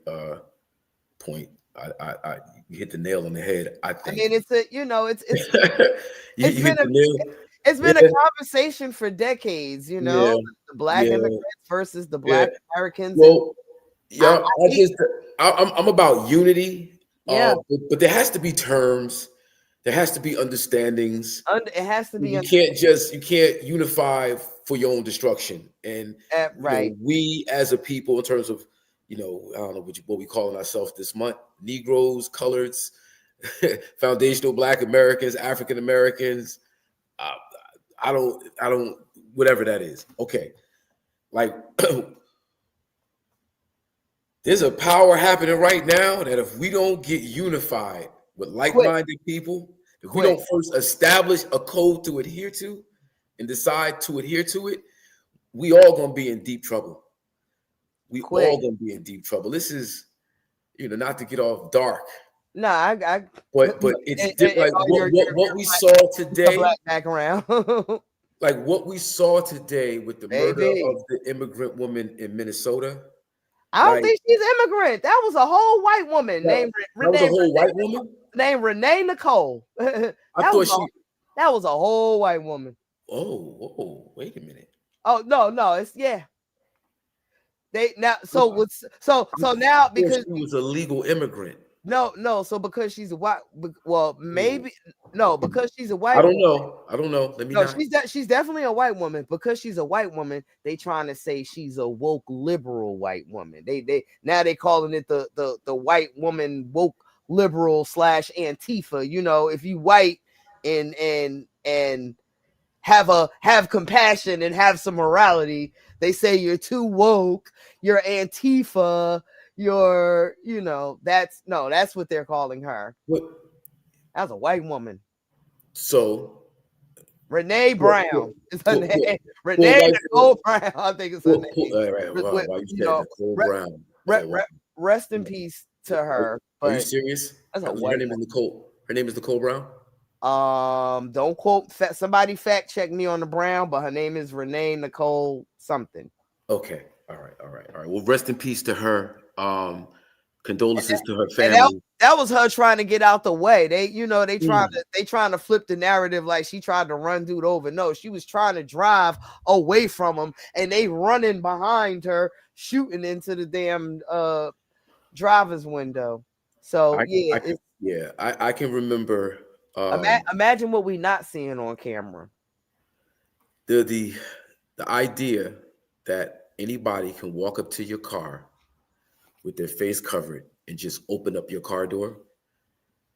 point. I you hit the nail on the head. I think. I mean, it's a it's been a conversation for decades. The black immigrants versus the black Americans. Well, I'm about unity. Yeah, but there has to be terms. There has to be understandings. It has to be. You can't unify for your own destruction. And right. We as a people, in terms of I don't know what we calling ourselves this month: Negroes, coloreds, foundational Black Americans, African Americans. I don't, whatever that is. Okay, like there's a power happening right now that if we don't get unified with like-minded people, if we don't first establish a code to adhere to and decide to adhere to it, we all gonna be in deep trouble. We all gonna be in deep trouble. This is, not to get off dark. No, but it's different. Like what we saw today. Black background. Like what we saw today with the murder of the immigrant woman in Minnesota. I don't think she's immigrant. That was a whole white woman named Renee Nicole. That was a whole white woman. Oh, wait a minute. Oh no, it's They now so now because she was a legal immigrant. No, so because she's a white, well, maybe because she's a white. I don't know. Let me know. She's definitely a white woman. Because she's a white woman, they trying to say she's a woke liberal white woman. They now they calling it the white woman woke liberal / Antifa. If you white and have compassion and have some morality, they say you're too woke, you're Antifa. That's what they're calling her. That's a white woman. So Renee Brown is her name. Renee Nicole Brown, I think it's her name. Rest in peace to her. Are you serious? Her name is Nicole. Her name is Nicole Brown. Don't quote. Somebody fact check me on the Brown, but her name is Renee Nicole something. Okay. All right. Well, rest in peace to her. Condolences to her family. That was her trying to get out the way. They trying to flip the narrative like she tried to run dude over. No, she was trying to drive away from him, and they running behind her, shooting into the damn driver's window. So I can remember. Imagine what we not seeing on camera. The idea that anybody can walk up to your car with their face covered and just open up your car door,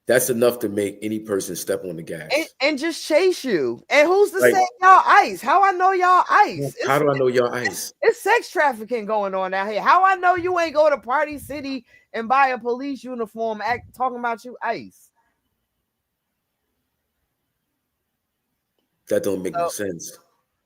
that's enough to make any person step on the gas and just chase you. And who's to say y'all ICE? How I know y'all ICE? How do I know y'all ICE? It's sex trafficking going on out here. How I know you ain't go to Party City and buy a police uniform talking about you ICE? That don't make no sense.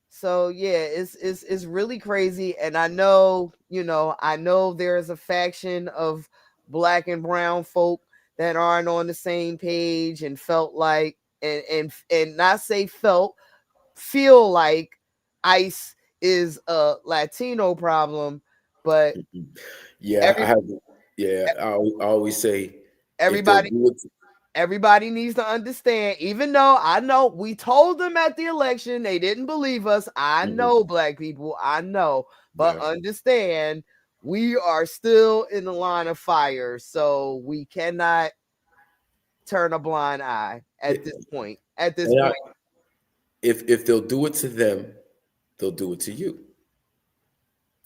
So yeah, it's really crazy, and I know there is a faction of Black and brown folk that aren't on the same page and felt like and not say feel like ICE is a Latino problem, but I always say everybody needs to understand, even though I know we told them at the election, they didn't believe us. I know, Black people, I know, but understand we are still in the line of fire. So we cannot turn a blind eye at this point. If they'll do it to them, they'll do it to you.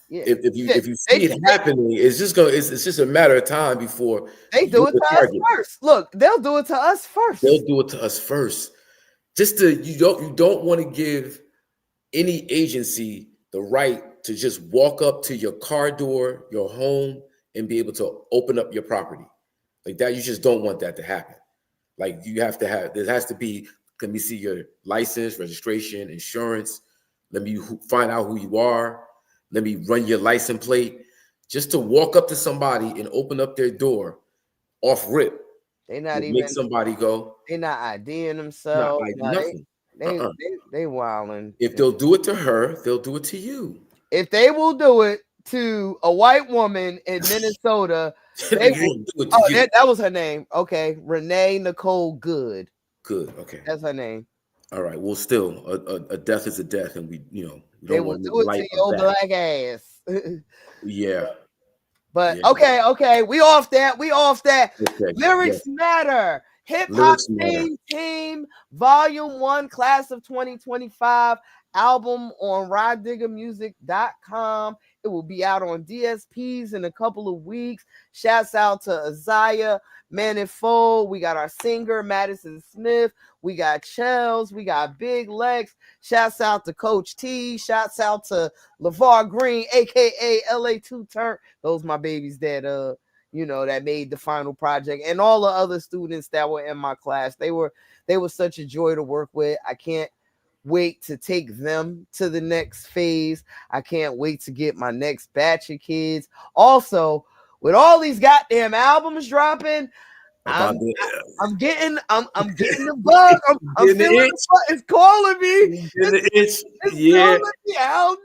Yeah. If you see it happening, it's just a matter of time before they do it to us first. Look, they'll do it to us first. They'll do it to us first. You don't want to give any agency the right to just walk up to your car door, your home, and be able to open up your property. Like that, you just don't want that to happen. Like you have to have, there has to be, let me see your license, registration, insurance. Let me find out who you are. Let me run your license plate. Just to walk up to somebody and open up their door off rip. They not even make somebody go. They not IDing themselves. Nothing. They wilding. If they'll do it to her, they'll do it to you. If they will do it to a white woman in Minnesota, they will do it to you. That was her name. Okay, Renee Nicole Good. Good. Okay, that's her name. All right. Well, still, a death is a death, and we they will do it to your black ass. Yeah. But yeah. Okay, we off that. Okay. Lyrics matter. Hip Hop Team Volume 1, Class of 2025 album on RahDiggaMusic.com. It will be out on DSPs in a couple of weeks. Shouts out to Isaiah Manifold. We got our singer Madison Smith. We got Chels. We got Big Lex. Shouts out to Coach T. Shouts out to LeVar Green, aka LA2 Turn. Those my babies that that made the final project, and all the other students that were in my class. They were such a joy to work with. I can't wait to take them to the next phase. I can't wait to get my next batch of kids. Also, with all these goddamn albums dropping, I'm getting the bug. I'm feeling it's calling me. It's calling me. I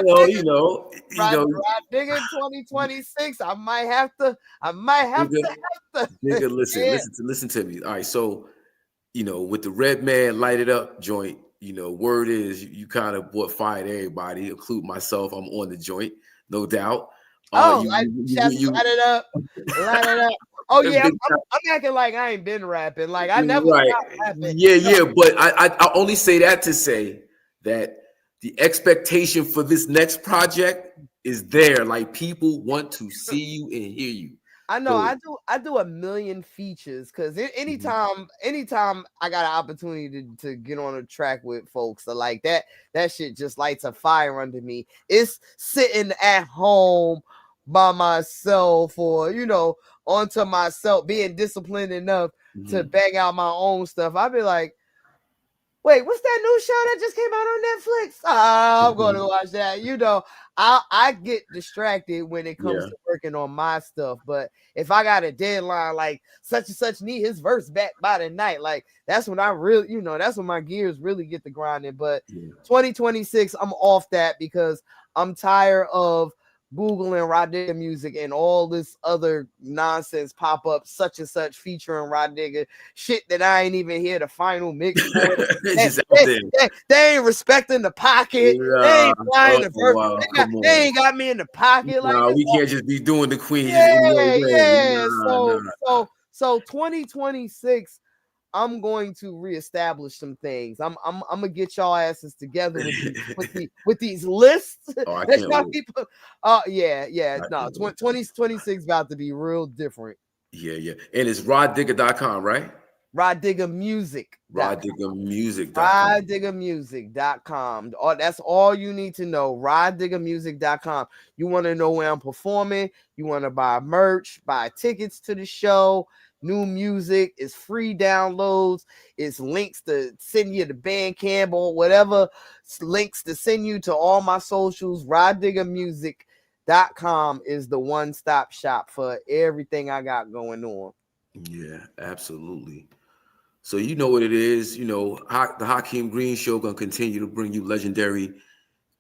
don't know. Right Digga 2026. I might have to. Nigga, listen to me. All right, so with the Red Man Light It Up joint, word is you kind of fired everybody, include myself. I'm on the joint, no doubt. Light it up. Oh yeah, I'm acting like I ain't been rapping. Like I never stopped rapping. Yeah. But I only say that to say that the expectation for this next project is there. Like people want to see you and hear you. I know. I do a million features because anytime I got an opportunity to get on a track with folks, so like that shit just lights a fire under me. It's sitting at home by myself, or onto myself, being disciplined enough to bang out my own stuff. I'd be like, wait, what's that new show that just came out on Netflix? I'm going to watch that. I get distracted when it comes to working on my stuff. But if I got a deadline, like such and such need his verse back by the night, like that's when I really, that's when my gears really get to grinding. But 2026, I'm off that because I'm tired of Googling Rah Digga music and all this other nonsense pop up, such and such featuring Rah Digga shit that I ain't even hear the final mix for. They ain't respecting the pocket. They ain't flying the verse. Wow, they ain't got me in the pocket. Like we can't just be doing the queen. So 2026. I'm going to reestablish some things. I'm gonna get y'all asses together with these lists. Oh, I can't wait. People. 2026 about to be real different. Yeah. And it's RahDigga.com, right? RahDiggaMusic. RahDiggaMusic.com. RahDiggaMusic.com. That's all you need to know. RahDiggaMusic.com. You want to know where I'm performing? You want to buy merch, buy tickets to the show. New music is free downloads. It's links to send you to Bandcamp or whatever. It's links to send you to all my socials. RahDiggaMusic.com is the one-stop shop for everything I got going on. Yeah, absolutely. So you know what it is. The HAKIM Green Show gonna continue to bring you legendary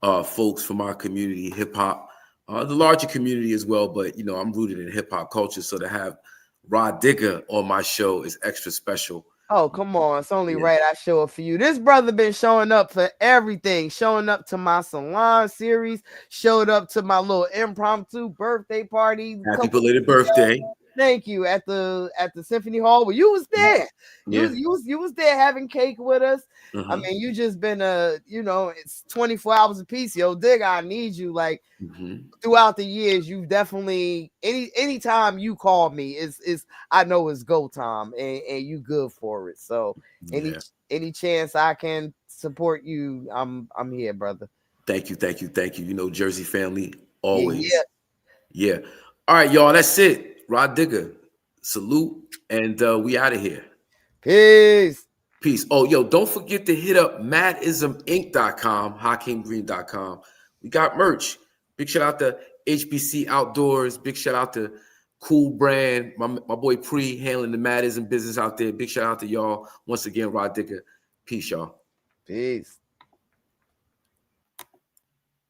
folks from our community, hip hop, the larger community as well. But I'm rooted in hip hop culture, so to have Rah Digga on my show is extra special. Oh, come on. It's only right I show up for you. This brother been showing up for everything. Showing up to my salon series. Showed up to my little impromptu birthday party. Happy belated birthday. Thank you. At the Symphony Hall. Well, you was there. You was there having cake with us. I mean, you just been it's 24 hours a piece. Yo, Digga, I need you. Like throughout the years, you definitely anytime you call me is I know it's go time and you good for it. So any chance I can support you, I'm here, brother. Thank you. Jersey family always. Yeah. All right, y'all. That's it. RAH Digga. Salute. And we out of here. Peace. Peace. Oh, yo, don't forget to hit up madisminc.com, HAKIMGreen.com. We got merch. Big shout out to HBC Outdoors. Big shout out to Cool Brand. My boy Pre handling the Madism business out there. Big shout out to y'all. Once again, RAH Digga. Peace, y'all. Peace.